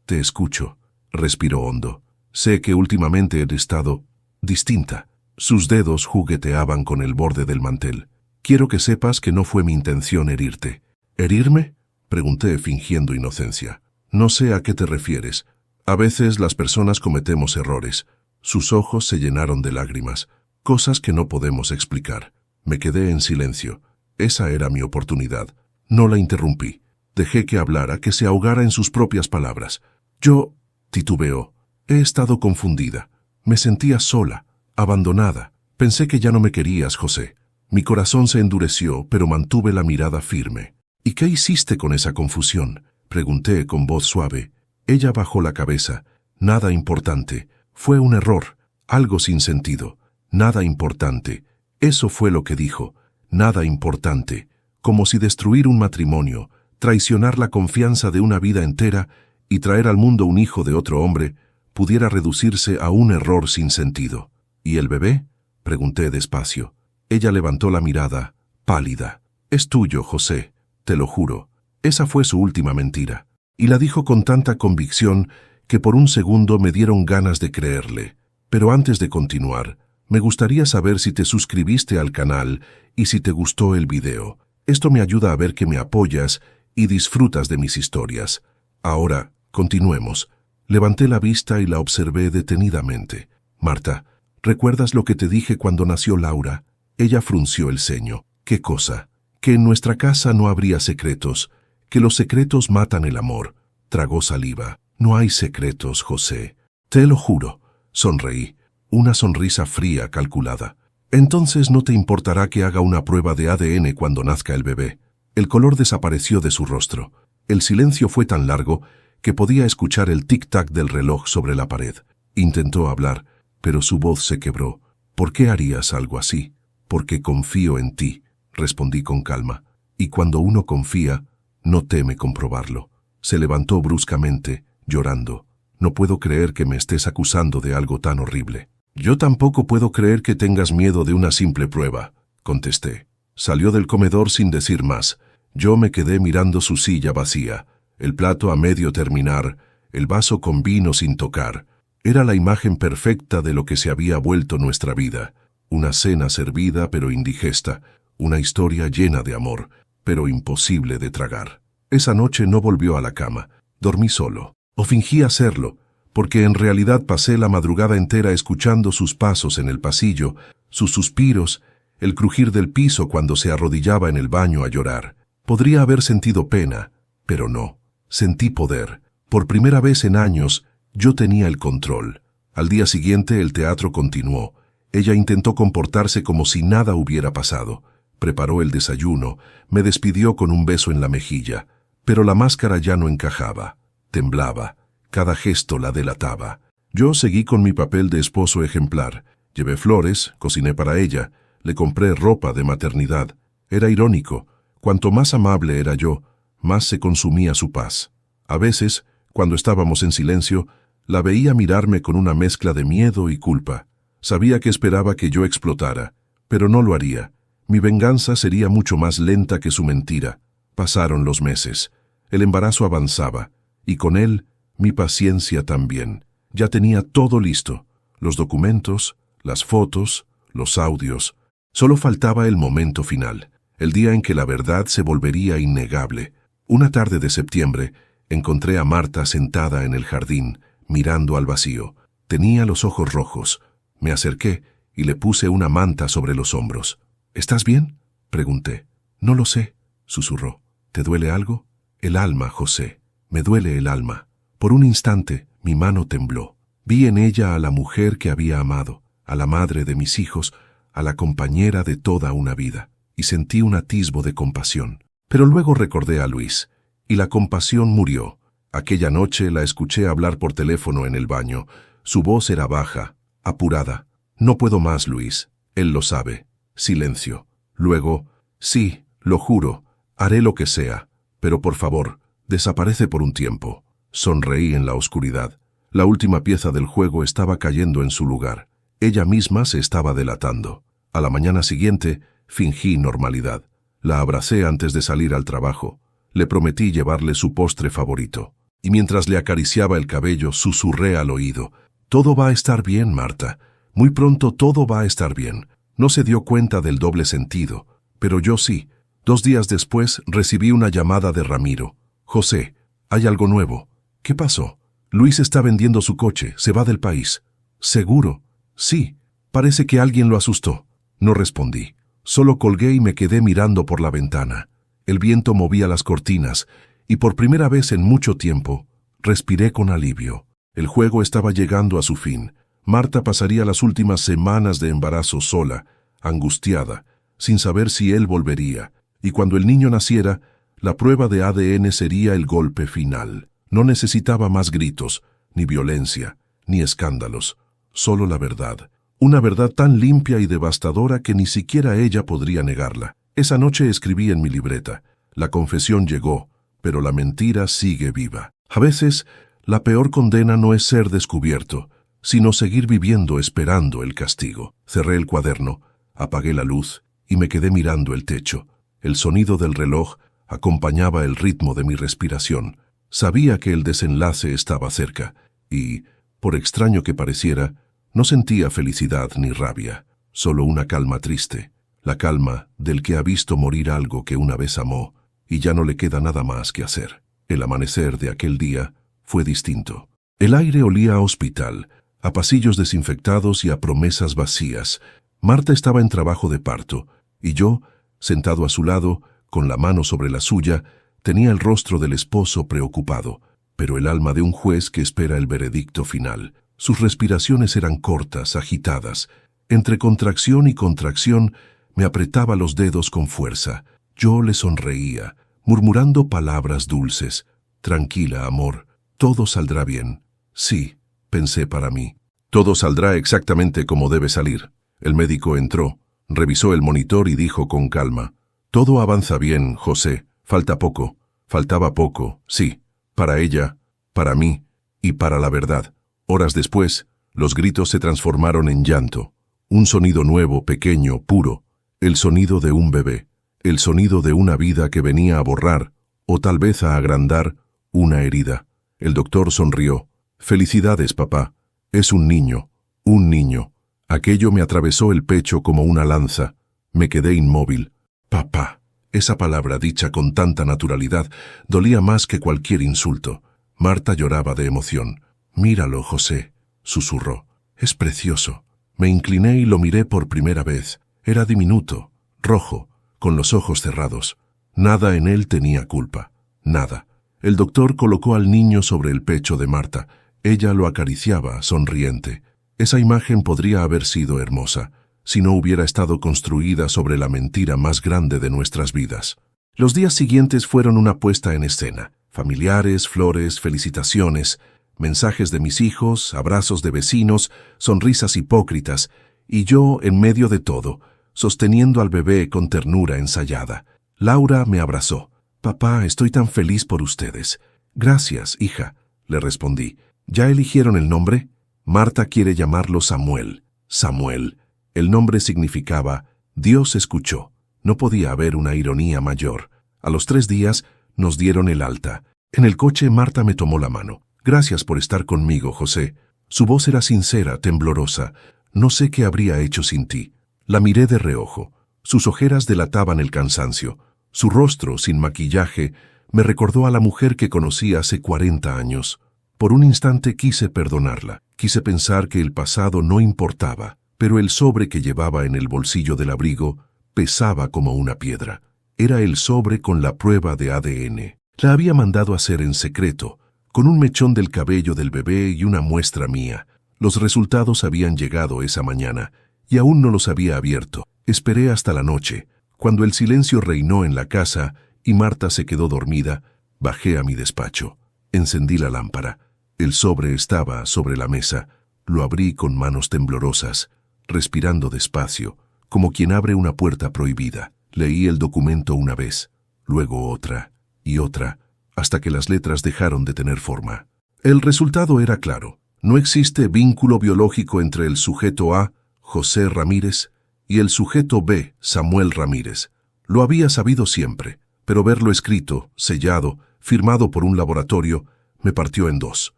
«Te escucho», respiró hondo. «Sé que últimamente he estado distinta». Sus dedos jugueteaban con el borde del mantel. «Quiero que sepas que no fue mi intención herirte». «¿Herirme?», pregunté fingiendo inocencia. «No sé a qué te refieres. A veces las personas cometemos errores». Sus ojos se llenaron de lágrimas, cosas que no podemos explicar. Me quedé en silencio. Esa era mi oportunidad. No la interrumpí. Dejé que hablara, que se ahogara en sus propias palabras. «Yo», titubeó, «he estado confundida. Me sentía sola, abandonada. Pensé que ya no me querías, José». Mi corazón se endureció, pero mantuve la mirada firme. «¿Y qué hiciste con esa confusión?», pregunté con voz suave. Ella bajó la cabeza. «Nada importante. Fue un error, algo sin sentido. Nada importante». Eso fue lo que dijo. Nada importante. Como si destruir un matrimonio, traicionar la confianza de una vida entera y traer al mundo un hijo de otro hombre pudiera reducirse a un error sin sentido. «¿Y el bebé?», pregunté despacio. Ella levantó la mirada, pálida. «Es tuyo, José, te lo juro». Esa fue su última mentira. Y la dijo con tanta convicción que por un segundo me dieron ganas de creerle. Pero antes de continuar, me gustaría saber si te suscribiste al canal y si te gustó el video. Esto me ayuda a ver que me apoyas y disfrutas de mis historias. Ahora, continuemos. Levanté la vista y la observé detenidamente. «Marta, ¿recuerdas lo que te dije cuando nació Laura?». Ella frunció el ceño. «¿Qué cosa?». «Que en nuestra casa no habría secretos, que los secretos matan el amor». Tragó saliva. «No hay secretos, José». «Te lo juro». Sonreí. Una sonrisa fría, calculada. «Entonces no te importará que haga una prueba de ADN cuando nazca el bebé». El color desapareció de su rostro. El silencio fue tan largo que podía escuchar el tic-tac del reloj sobre la pared. Intentó hablar, pero su voz se quebró. «¿Por qué harías algo así?». «Porque confío en ti», respondí con calma. «Y cuando uno confía, no teme comprobarlo». Se levantó bruscamente, llorando. «No puedo creer que me estés acusando de algo tan horrible». «Yo tampoco puedo creer que tengas miedo de una simple prueba», contesté. Salió del comedor sin decir más. Yo me quedé mirando su silla vacía, el plato a medio terminar, el vaso con vino sin tocar. Era la imagen perfecta de lo que se había vuelto nuestra vida. Una cena servida pero indigesta, una historia llena de amor, pero imposible de tragar. Esa noche no volvió a la cama. Dormí solo. O fingí hacerlo, porque en realidad pasé la madrugada entera escuchando sus pasos en el pasillo, sus suspiros, el crujir del piso cuando se arrodillaba en el baño a llorar. Podría haber sentido pena, pero no. Sentí poder. Por primera vez en años, yo tenía el control. Al día siguiente el teatro continuó. Ella intentó comportarse como si nada hubiera pasado. Preparó el desayuno, me despidió con un beso en la mejilla, pero la máscara ya no encajaba. Temblaba. Cada gesto la delataba. Yo seguí con mi papel de esposo ejemplar. Llevé flores, cociné para ella, le compré ropa de maternidad. Era irónico. Cuanto más amable era yo, más se consumía su paz. A veces, cuando estábamos en silencio, la veía mirarme con una mezcla de miedo y culpa. Sabía que esperaba que yo explotara, pero no lo haría. Mi venganza sería mucho más lenta que su mentira. Pasaron los meses. El embarazo avanzaba, y con él, mi paciencia también. Ya tenía todo listo. Los documentos, las fotos, los audios. Solo faltaba el momento final, el día en que la verdad se volvería innegable. Una tarde de septiembre, encontré a Marta sentada en el jardín, mirando al vacío. Tenía los ojos rojos. Me acerqué y le puse una manta sobre los hombros. «¿Estás bien?», pregunté. «No lo sé», susurró. «¿Te duele algo?». «El alma, José. Me duele el alma». Por un instante, mi mano tembló. Vi en ella a la mujer que había amado, a la madre de mis hijos, a la compañera de toda una vida, y sentí un atisbo de compasión. Pero luego recordé a Luis, y la compasión murió. Aquella noche la escuché hablar por teléfono en el baño. Su voz era baja, apurada. «No puedo más, Luis. Él lo sabe». Silencio. Luego, «Sí, lo juro, haré lo que sea, pero por favor, desaparece por un tiempo». Sonreí en la oscuridad. La última pieza del juego estaba cayendo en su lugar. Ella misma se estaba delatando. A la mañana siguiente, Fingí normalidad. La abracé antes de salir al trabajo. Le prometí llevarle su postre favorito. Y mientras le acariciaba el cabello, susurré al oído: «Todo va a estar bien, Marta. Muy pronto todo va a estar bien». No se dio cuenta del doble sentido, pero yo sí. 2 días después recibí una llamada de Ramiro. «José, hay algo nuevo». «¿Qué pasó?» «Luis está vendiendo su coche, se va del país». «¿Seguro?» «Sí, parece que alguien lo asustó». No respondí. Solo colgué y me quedé mirando por la ventana. El viento movía las cortinas, y por primera vez en mucho tiempo, respiré con alivio. El juego estaba llegando a su fin. Marta pasaría las últimas semanas de embarazo sola, angustiada, sin saber si él volvería, y cuando el niño naciera, la prueba de ADN sería el golpe final. No necesitaba más gritos, ni violencia, ni escándalos, solo la verdad. Una verdad tan limpia y devastadora que ni siquiera ella podría negarla. Esa noche escribí en mi libreta: «La confesión llegó, pero la mentira sigue viva». A veces, la peor condena no es ser descubierto, sino seguir viviendo esperando el castigo. Cerré el cuaderno, apagué la luz y me quedé mirando el techo. El sonido del reloj acompañaba el ritmo de mi respiración. Sabía que el desenlace estaba cerca y, por extraño que pareciera, no sentía felicidad ni rabia, solo una calma triste, la calma del que ha visto morir algo que una vez amó y ya no le queda nada más que hacer. El amanecer de aquel día fue distinto. El aire olía a hospital, a pasillos desinfectados y a promesas vacías. Marta estaba en trabajo de parto, y yo, sentado a su lado, con la mano sobre la suya, tenía el rostro del esposo preocupado, pero el alma de un juez que espera el veredicto final. Sus respiraciones eran cortas, agitadas. Entre contracción y contracción, me apretaba los dedos con fuerza. Yo le sonreía, murmurando palabras dulces. «Tranquila, amor, todo saldrá bien». «Sí», pensé para mí, «todo saldrá exactamente como debe salir». El médico entró, revisó el monitor y dijo con calma: «Todo avanza bien, José. Falta poco». Faltaba poco, sí, para ella, para mí y para la verdad. Horas después, los gritos se transformaron en llanto. Un sonido nuevo, pequeño, puro. El sonido de un bebé. El sonido de una vida que venía a borrar, o tal vez a agrandar, una herida. El doctor sonrió. «Felicidades, papá. Es un niño, un niño». Aquello me atravesó el pecho como una lanza. Me quedé inmóvil. «Papá». Esa palabra dicha con tanta naturalidad dolía más que cualquier insulto. Marta lloraba de emoción. «Míralo, José», susurró. «Es precioso». Me incliné y lo miré por primera vez. Era diminuto, rojo, con los ojos cerrados. Nada en él tenía culpa. Nada. El doctor colocó al niño sobre el pecho de Marta. Ella lo acariciaba, sonriente. Esa imagen podría haber sido hermosa, si no hubiera estado construida sobre la mentira más grande de nuestras vidas. Los días siguientes fueron una puesta en escena. Familiares, flores, felicitaciones, mensajes de mis hijos, abrazos de vecinos, sonrisas hipócritas, y yo en medio de todo, sosteniendo al bebé con ternura ensayada. Laura me abrazó. «Papá, estoy tan feliz por ustedes». «Gracias, hija», le respondí. «¿Ya eligieron el nombre?» Marta quiere llamarlo Samuel. Samuel. El nombre significaba «Dios escuchó». No podía haber una ironía mayor. A los 3 días nos dieron el alta. En el coche Marta me tomó la mano. «Gracias por estar conmigo, José». Su voz era sincera, temblorosa. «No sé qué habría hecho sin ti». La miré de reojo. Sus ojeras delataban el cansancio. Su rostro, sin maquillaje, me recordó a la mujer que conocí hace 40 años. Por un instante quise perdonarla. Quise pensar que el pasado no importaba, pero el sobre que llevaba en el bolsillo del abrigo pesaba como una piedra. Era el sobre con la prueba de ADN. La había mandado hacer en secreto, con un mechón del cabello del bebé y una muestra mía. Los resultados habían llegado esa mañana, y aún no los había abierto. Esperé hasta la noche. Cuando el silencio reinó en la casa y Marta se quedó dormida, bajé a mi despacho. Encendí la lámpara. El sobre estaba sobre la mesa. Lo abrí con manos temblorosas, respirando despacio, como quien abre una puerta prohibida. Leí el documento una vez, luego otra y otra, hasta que las letras dejaron de tener forma. El resultado era claro. No existe vínculo biológico entre el sujeto A, José Ramírez, Y el sujeto B, Samuel Ramírez. Lo había sabido siempre, pero verlo escrito, sellado, firmado por un laboratorio, me partió en dos.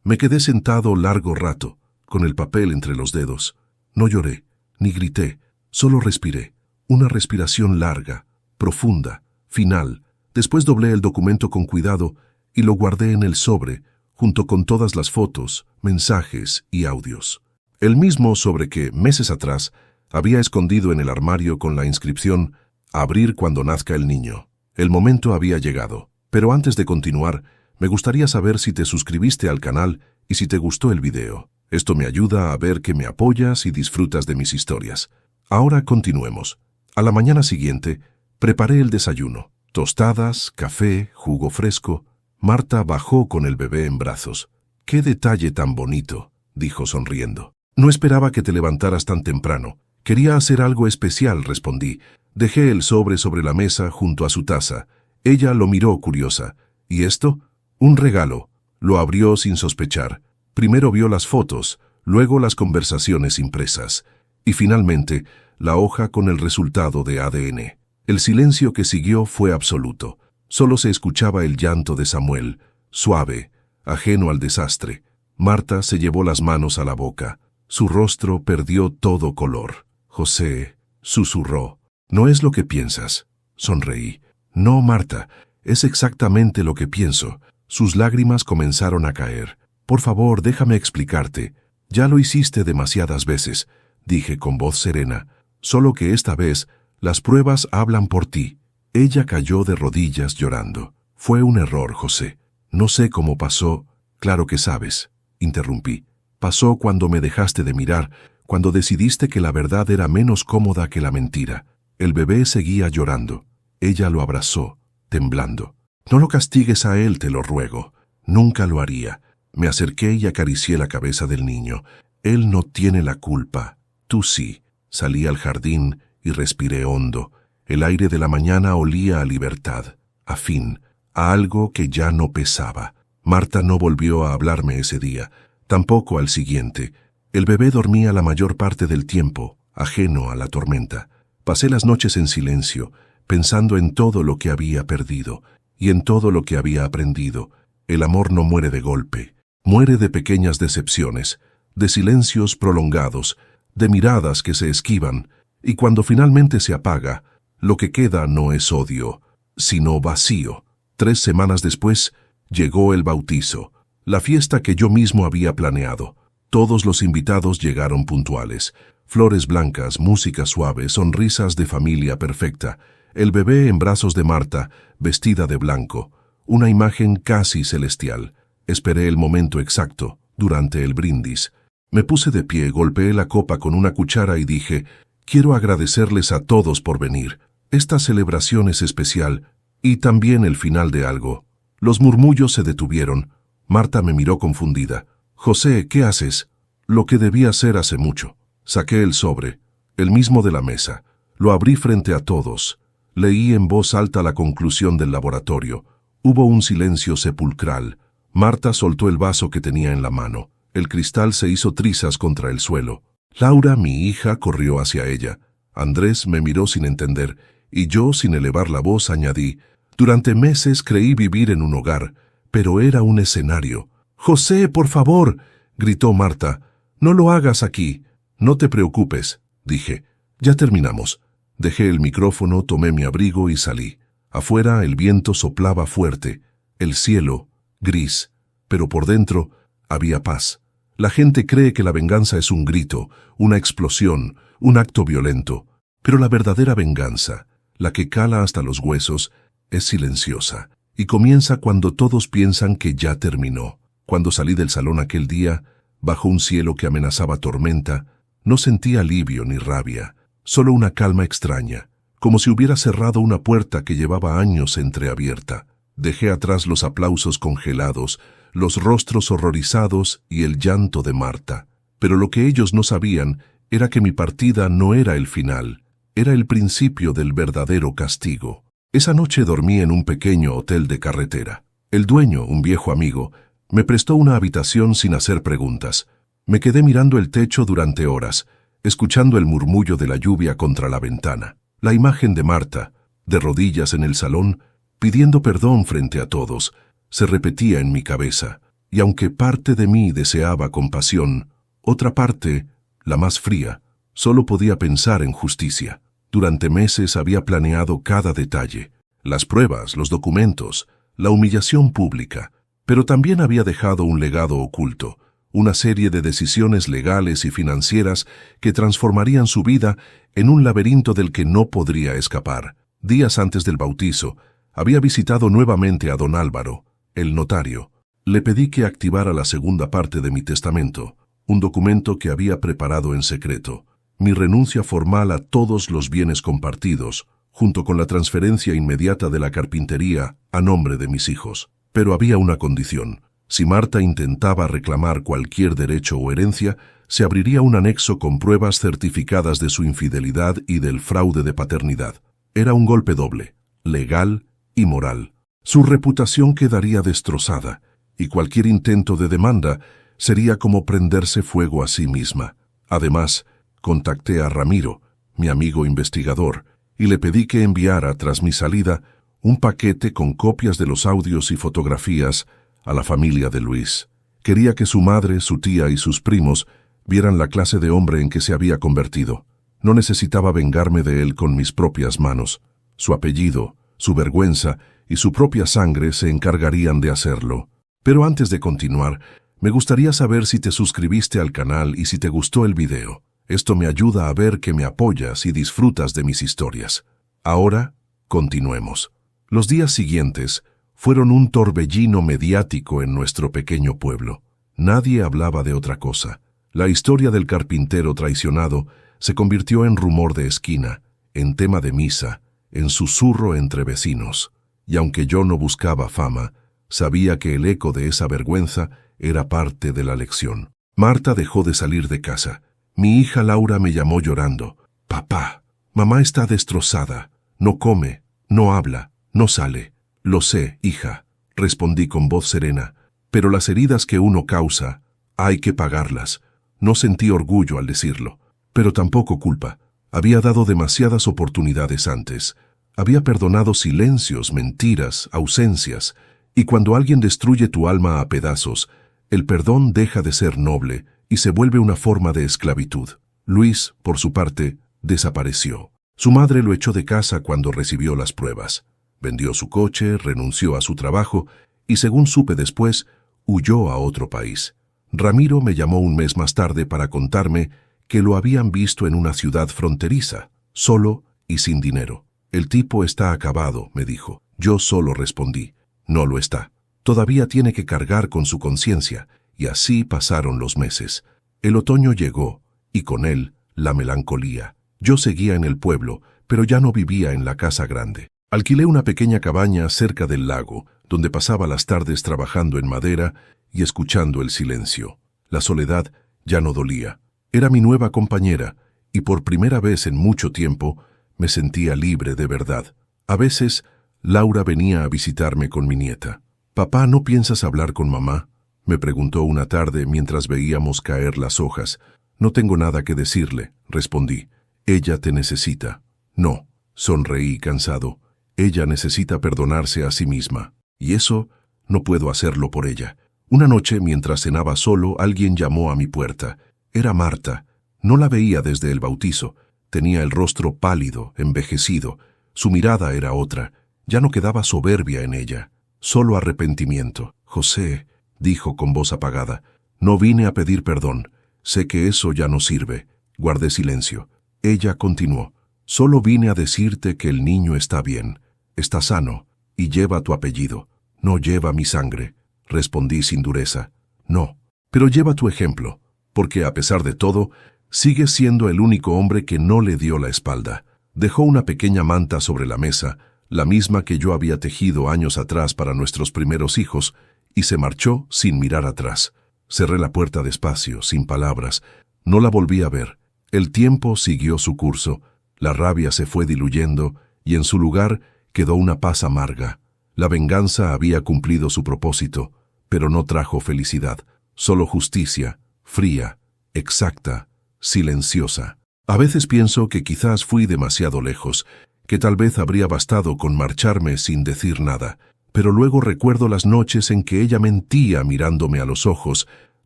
Me quedé sentado largo rato, con el papel entre los dedos. No lloré, ni grité, solo respiré. Una respiración larga, profunda, final. Después doblé el documento con cuidado y lo guardé en el sobre, junto con todas las fotos, mensajes y audios. El mismo sobre que, meses atrás, había escondido en el armario con la inscripción «Abrir cuando nazca el niño». El momento había llegado, pero antes de continuar, me gustaría saber si te suscribiste al canal y si te gustó el video. Esto me ayuda a ver que me apoyas y disfrutas de mis historias. Ahora continuemos. A la mañana siguiente, preparé el desayuno. Tostadas, café, jugo fresco. Marta bajó con el bebé en brazos. «¡Qué detalle tan bonito!», dijo sonriendo. «No esperaba que te levantaras tan temprano. Quería hacer algo especial», respondí. Dejé el sobre la mesa junto a su taza. Ella lo miró curiosa. «¿Y esto?». «Un regalo». Lo abrió sin sospechar. Primero vio las fotos, luego las conversaciones impresas. Y finalmente, la hoja con el resultado de ADN. El silencio que siguió fue absoluto. Solo se escuchaba el llanto de Samuel, suave, ajeno al desastre. Marta se llevó las manos a la boca. Su rostro perdió todo color. «José», susurró. «No es lo que piensas». Sonreí. «No, Marta, es exactamente lo que pienso». Sus lágrimas comenzaron a caer. «Por favor, déjame explicarte. Ya lo hiciste demasiadas veces», dije con voz serena. «Solo que esta vez las pruebas hablan por ti». Ella cayó de rodillas llorando. «Fue un error, José. No sé cómo pasó». «Claro que sabes», interrumpí. «Pasó cuando me dejaste de mirar, cuando decidiste que la verdad era menos cómoda que la mentira». El bebé seguía llorando. Ella lo abrazó, temblando. «No lo castigues a él, te lo ruego». «Nunca lo haría». Me acerqué y acaricié la cabeza del niño. «Él no tiene la culpa. Tú sí». Salí al jardín y respiré hondo. El aire de la mañana olía a libertad, a fin, a algo que ya no pesaba. Marta no volvió a hablarme ese día, tampoco al siguiente. El bebé dormía la mayor parte del tiempo, ajeno a la tormenta. Pasé las noches en silencio, pensando en todo lo que había perdido y en todo lo que había aprendido. El amor no muere de golpe, muere de pequeñas decepciones, de silencios prolongados, de miradas que se esquivan, y cuando finalmente se apaga, lo que queda no es odio, sino vacío. 3 semanas después, llegó el bautizo, la fiesta que yo mismo había planeado. Todos los invitados llegaron puntuales. Flores blancas, música suave, sonrisas de familia perfecta. El bebé en brazos de Marta, vestida de blanco. Una imagen casi celestial. Esperé el momento exacto, durante el brindis. Me puse de pie, golpeé la copa con una cuchara y dije: «Quiero agradecerles a todos por venir. Esta celebración es especial, y también el final de algo». Los murmullos se detuvieron. Marta me miró confundida. «José, ¿qué haces?». «Lo que debía hacer hace mucho». Saqué el sobre, el mismo de la mesa. Lo abrí frente a todos. Leí en voz alta la conclusión del laboratorio. Hubo un silencio sepulcral. Marta soltó el vaso que tenía en la mano. El cristal se hizo trizas contra el suelo. Laura, mi hija, corrió hacia ella. Andrés me miró sin entender, y yo, sin elevar la voz, añadí: «Durante meses creí vivir en un hogar, pero era un escenario». «José, por favor», gritó Marta, «no lo hagas aquí». «No te preocupes», dije. «Ya terminamos». Dejé el micrófono, tomé mi abrigo y salí. Afuera el viento soplaba fuerte, el cielo gris, pero por dentro había paz. La gente cree que la venganza es un grito, una explosión, un acto violento, pero la verdadera venganza, la que cala hasta los huesos, es silenciosa y comienza cuando todos piensan que ya terminó. Cuando salí del salón aquel día, bajo un cielo que amenazaba tormenta, no sentí alivio ni rabia, solo una calma extraña, como si hubiera cerrado una puerta que llevaba años entreabierta. Dejé atrás los aplausos congelados, los rostros horrorizados y el llanto de Marta. Pero lo que ellos no sabían era que mi partida no era el final, era el principio del verdadero castigo. Esa noche dormí en un pequeño hotel de carretera. El dueño, un viejo amigo, me prestó una habitación sin hacer preguntas. Me quedé mirando el techo durante horas, escuchando el murmullo de la lluvia contra la ventana. La imagen de Marta, de rodillas en el salón, pidiendo perdón frente a todos, se repetía en mi cabeza, y aunque parte de mí deseaba compasión, otra parte, la más fría, solo podía pensar en justicia. Durante meses había planeado cada detalle, las pruebas, los documentos, la humillación pública, pero también había dejado un legado oculto, una serie de decisiones legales y financieras que transformarían su vida en un laberinto del que no podría escapar. Días antes del bautizo, había visitado nuevamente a don Álvaro, el notario. Le pedí que activara la segunda parte de mi testamento, un documento que había preparado en secreto, mi renuncia formal a todos los bienes compartidos, junto con la transferencia inmediata de la carpintería a nombre de mis hijos. Pero había una condición. Si Marta intentaba reclamar cualquier derecho o herencia, se abriría un anexo con pruebas certificadas de su infidelidad y del fraude de paternidad. Era un golpe doble, legal y moral. Su reputación quedaría destrozada, y cualquier intento de demanda sería como prenderse fuego a sí misma. Además, contacté a Ramiro, mi amigo investigador, y le pedí que enviara, tras mi salida, un paquete con copias de los audios y fotografías a la familia de Luis. Quería que su madre, su tía y sus primos vieran la clase de hombre en que se había convertido. No necesitaba vengarme de él con mis propias manos. Su apellido, su vergüenza y su propia sangre se encargarían de hacerlo. Pero antes de continuar, me gustaría saber si te suscribiste al canal y si te gustó el video. Esto me ayuda a ver que me apoyas y disfrutas de mis historias. Ahora, continuemos. Los días siguientes fueron un torbellino mediático en nuestro pequeño pueblo. Nadie hablaba de otra cosa. La historia del carpintero traicionado se convirtió en rumor de esquina, en tema de misa, en susurro entre vecinos. Y aunque yo no buscaba fama, sabía que el eco de esa vergüenza era parte de la lección. Marta dejó de salir de casa. Mi hija Laura me llamó llorando. «Papá, mamá está destrozada. No come, no habla, no sale». «Lo sé, hija», respondí con voz serena, «pero las heridas que uno causa, hay que pagarlas». No sentí orgullo al decirlo, pero tampoco culpa. Había dado demasiadas oportunidades antes. Había perdonado silencios, mentiras, ausencias, y cuando alguien destruye tu alma a pedazos, el perdón deja de ser noble y se vuelve una forma de esclavitud. Luis, por su parte, desapareció. Su madre lo echó de casa cuando recibió las pruebas. Vendió su coche, renunció a su trabajo y, según supe después, huyó a otro país. Ramiro me llamó un mes más tarde para contarme que lo habían visto en una ciudad fronteriza, solo y sin dinero. «El tipo está acabado», me dijo. Yo solo respondí: «No lo está. Todavía tiene que cargar con su conciencia». Y así pasaron los meses. El otoño llegó, y con él la melancolía. Yo seguía en el pueblo, pero ya no vivía en la casa grande. Alquilé una pequeña cabaña cerca del lago, donde pasaba las tardes trabajando en madera y escuchando el silencio. La soledad ya no dolía. Era mi nueva compañera, y por primera vez en mucho tiempo me sentía libre de verdad. A veces, Laura venía a visitarme con mi nieta. «Papá, ¿no piensas hablar con mamá?», me preguntó una tarde mientras veíamos caer las hojas. «No tengo nada que decirle», respondí. «Ella te necesita». «No», sonreí cansado. «Ella necesita perdonarse a sí misma. Y eso no puedo hacerlo por ella». Una noche, mientras cenaba solo, alguien llamó a mi puerta. Era Marta. No la veía desde el bautizo. Tenía el rostro pálido, envejecido. Su mirada era otra. Ya no quedaba soberbia en ella, solo arrepentimiento. «José», dijo con voz apagada, «no vine a pedir perdón. Sé que eso ya no sirve». Guardé silencio. Ella continuó: «Solo vine a decirte que el niño está bien, está sano y lleva tu apellido». «No lleva mi sangre», respondí sin dureza. «No, pero lleva tu ejemplo, porque a pesar de todo, sigues siendo el único hombre que no le dio la espalda». Dejó una pequeña manta sobre la mesa, la misma que yo había tejido años atrás para nuestros primeros hijos, y se marchó sin mirar atrás. Cerré la puerta despacio, sin palabras. No la volví a ver. El tiempo siguió su curso, la rabia se fue diluyendo, y en su lugar quedó una paz amarga. La venganza había cumplido su propósito, pero no trajo felicidad, solo justicia, fría, exacta, silenciosa. A veces pienso que quizás fui demasiado lejos, que tal vez habría bastado con marcharme sin decir nada, pero luego recuerdo las noches en que ella mentía mirándome a los ojos,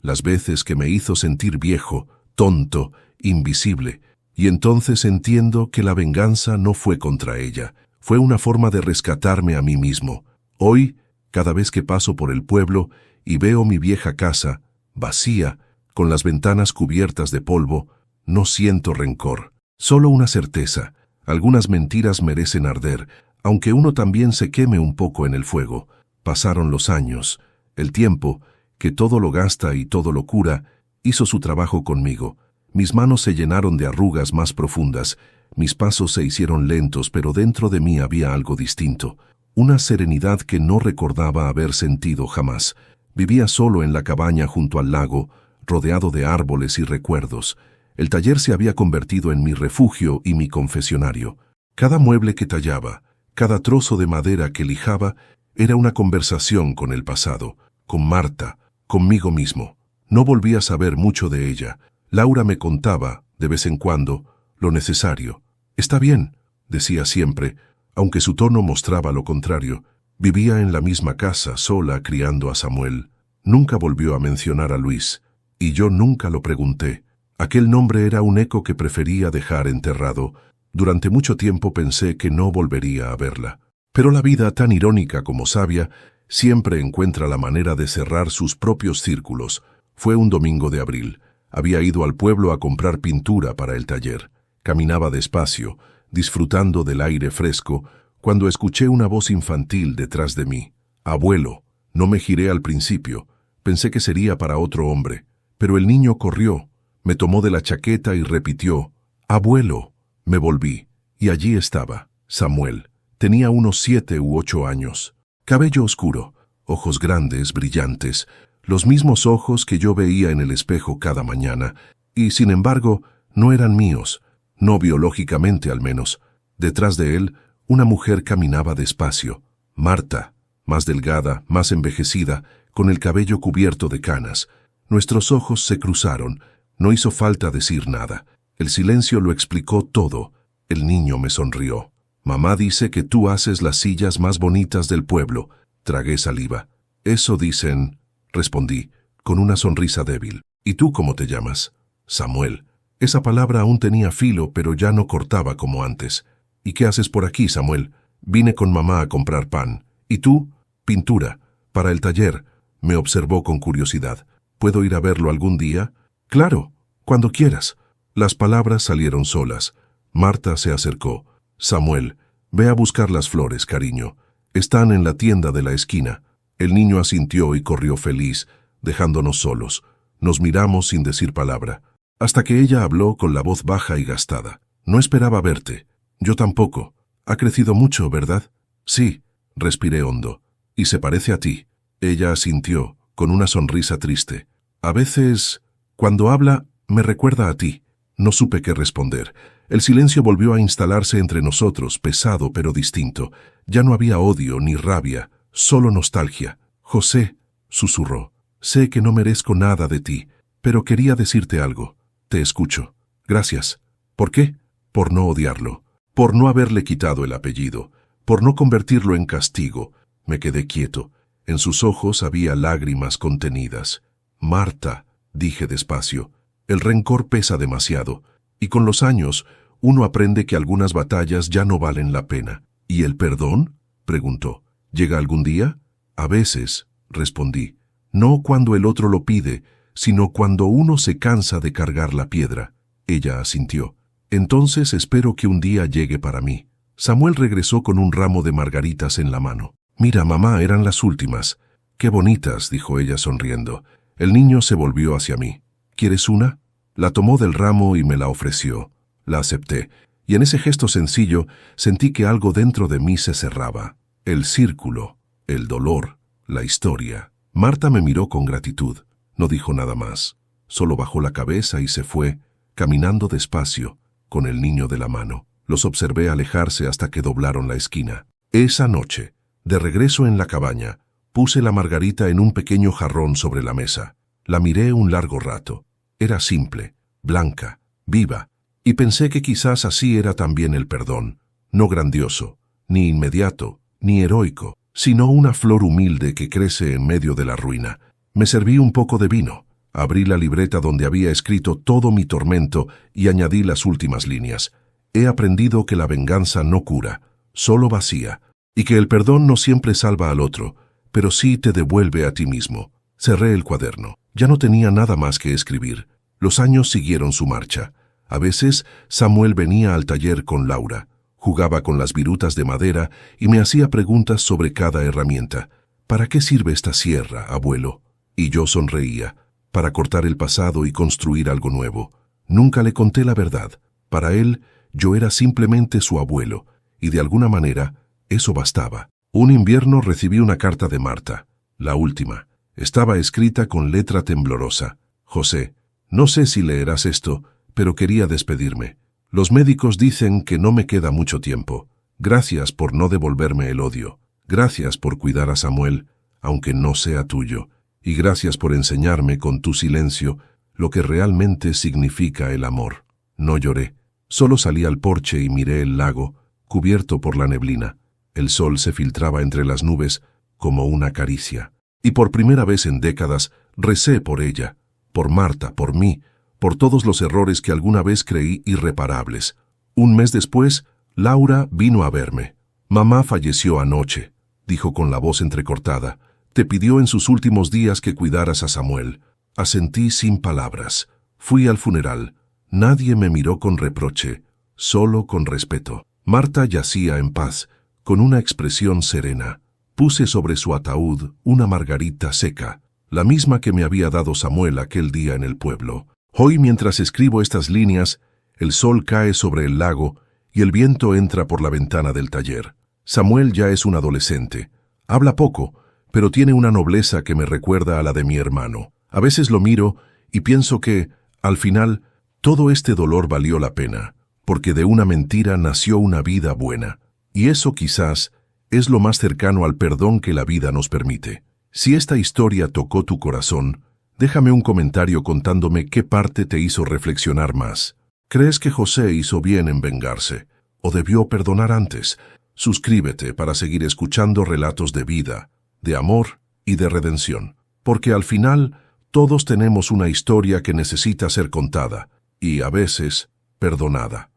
las veces que me hizo sentir viejo, tonto, invisible, y entonces entiendo que la venganza no fue contra ella, fue una forma de rescatarme a mí mismo. Hoy, cada vez que paso por el pueblo y veo mi vieja casa, vacía, con las ventanas cubiertas de polvo, no siento rencor, solo una certeza. Algunas mentiras merecen arder, aunque uno también se queme un poco en el fuego. Pasaron los años, el tiempo, que todo lo gasta y todo lo cura, hizo su trabajo conmigo. Mis manos se llenaron de arrugas más profundas, mis pasos se hicieron lentos, pero dentro de mí había algo distinto, una serenidad que no recordaba haber sentido jamás. Vivía solo en la cabaña junto al lago, rodeado de árboles y recuerdos. El taller se había convertido en mi refugio y mi confesionario. Cada mueble que tallaba, cada trozo de madera que lijaba, era una conversación con el pasado, con Marta, conmigo mismo. No volví a saber mucho de ella. Laura me contaba, de vez en cuando, lo necesario. «Está bien», decía siempre, aunque su tono mostraba lo contrario. Vivía en la misma casa, sola, criando a Samuel. Nunca volvió a mencionar a Luis, y yo nunca lo pregunté. Aquel nombre era un eco que prefería dejar enterrado. Durante mucho tiempo pensé que no volvería a verla. Pero la vida, tan irónica como sabia, siempre encuentra la manera de cerrar sus propios círculos. Fue un domingo de abril. Había ido al pueblo a comprar pintura para el taller. Caminaba despacio, disfrutando del aire fresco, cuando escuché una voz infantil detrás de mí. «Abuelo». No me giré al principio. Pensé que sería para otro hombre. Pero el niño corrió. Me tomó de la chaqueta y repitió, «Abuelo». Me volví, y allí estaba, Samuel. Tenía unos 7 u 8 años. Cabello oscuro, ojos grandes, brillantes, los mismos ojos que yo veía en el espejo cada mañana, y sin embargo, no eran míos, no biológicamente al menos. Detrás de él, una mujer caminaba despacio, Marta, más delgada, más envejecida, con el cabello cubierto de canas. Nuestros ojos se cruzaron. No hizo falta decir nada. El silencio lo explicó todo. El niño me sonrió. «Mamá dice que tú haces las sillas más bonitas del pueblo». Tragué saliva. «Eso dicen», respondí, con una sonrisa débil. «¿Y tú cómo te llamas?» «Samuel». Esa palabra aún tenía filo, pero ya no cortaba como antes. «¿Y qué haces por aquí, Samuel?» «Vine con mamá a comprar pan». «¿Y tú?» «Pintura. Para el taller». Me observó con curiosidad. «¿Puedo ir a verlo algún día?» «Claro, cuando quieras». Las palabras salieron solas. Marta se acercó. «Samuel, ve a buscar las flores, cariño. Están en la tienda de la esquina». El niño asintió y corrió feliz, dejándonos solos. Nos miramos sin decir palabra, hasta que ella habló con la voz baja y gastada. «No esperaba verte». «Yo tampoco. Ha crecido mucho, ¿verdad?» «Sí», respiré hondo. «Y se parece a ti». Ella asintió, con una sonrisa triste. «A veces, cuando habla, me recuerda a ti». No supe qué responder. El silencio volvió a instalarse entre nosotros, pesado pero distinto. Ya no había odio ni rabia, solo nostalgia. «José», susurró, «sé que no merezco nada de ti, pero quería decirte algo. Te escucho». «Gracias». «¿Por qué?» «Por no odiarlo, por no haberle quitado el apellido, por no convertirlo en castigo». Me quedé quieto. En sus ojos había lágrimas contenidas. «Marta», dije despacio, «el rencor pesa demasiado, y con los años uno aprende que algunas batallas ya no valen la pena». «¿Y el perdón?», preguntó. «¿Llega algún día?» «A veces», respondí. «No cuando el otro lo pide, sino cuando uno se cansa de cargar la piedra». Ella asintió. «Entonces espero que un día llegue para mí». Samuel regresó con un ramo de margaritas en la mano. «Mira, mamá, eran las últimas». «Qué bonitas», dijo ella sonriendo. El niño se volvió hacia mí. «¿Quieres una?» La tomó del ramo y me la ofreció. La acepté, y en ese gesto sencillo sentí que algo dentro de mí se cerraba. El círculo, el dolor, la historia. Marta me miró con gratitud. No dijo nada más. Solo bajó la cabeza y se fue, caminando despacio, con el niño de la mano. Los observé alejarse hasta que doblaron la esquina. Esa noche, de regreso en la cabaña, puse la margarita en un pequeño jarrón sobre la mesa. La miré un largo rato. Era simple, blanca, viva, Y pensé que quizás así era también el perdón, no grandioso, ni inmediato, ni heroico, sino una flor humilde que crece en medio de la ruina. Me serví un poco de vino, abrí la libreta donde había escrito todo mi tormento y añadí las últimas líneas. He aprendido que la venganza no cura, solo vacía, y que el perdón no siempre salva al otro, pero sí te devuelve a ti mismo. Cerré el cuaderno. Ya no tenía nada más que escribir. Los años siguieron su marcha. A veces Samuel venía al taller con Laura, jugaba con las virutas de madera y me hacía preguntas sobre cada herramienta. ¿Para qué sirve esta sierra, abuelo? Y yo sonreía. Para cortar el pasado y construir algo nuevo. Nunca le conté la verdad. Para él, yo era simplemente su abuelo, y de alguna manera, eso bastaba. Un invierno recibí una carta de Marta, la última. Estaba escrita con letra temblorosa. José, no sé si leerás esto, pero quería despedirme. Los médicos dicen que no me queda mucho tiempo. Gracias por no devolverme el odio. Gracias por cuidar a Samuel, aunque no sea tuyo. Y gracias por enseñarme con tu silencio lo que realmente significa el amor. No lloré. Solo salí al porche y miré el lago, cubierto por la neblina. El sol se filtraba entre las nubes como una caricia. Y por primera vez en décadas recé por ella, por Marta, por mí, por todos los errores que alguna vez creí irreparables. Un mes después, Laura vino a verme. Mamá falleció anoche, dijo con la voz entrecortada. Te pidió en sus últimos días que cuidaras a Samuel. Asentí sin palabras. Fui al funeral. Nadie me miró con reproche, solo con respeto. Marta yacía en paz, con una expresión serena. Puse sobre su ataúd una margarita seca, la misma que me había dado Samuel aquel día en el pueblo. Hoy, mientras escribo estas líneas, el sol cae sobre el lago y el viento entra por la ventana del taller. Samuel ya es un adolescente. Habla poco, pero tiene una nobleza que me recuerda a la de mi hermano. A veces lo miro y pienso que, al final, todo este dolor valió la pena, porque de una mentira nació una vida buena. Y eso quizás es lo más cercano al perdón que la vida nos permite. Si esta historia tocó tu corazón, déjame un comentario contándome qué parte te hizo reflexionar más. ¿Crees que José hizo bien en vengarse? ¿O debió perdonar antes? Suscríbete para seguir escuchando relatos de vida, de amor y de redención. Porque al final, todos tenemos una historia que necesita ser contada y, a veces, perdonada.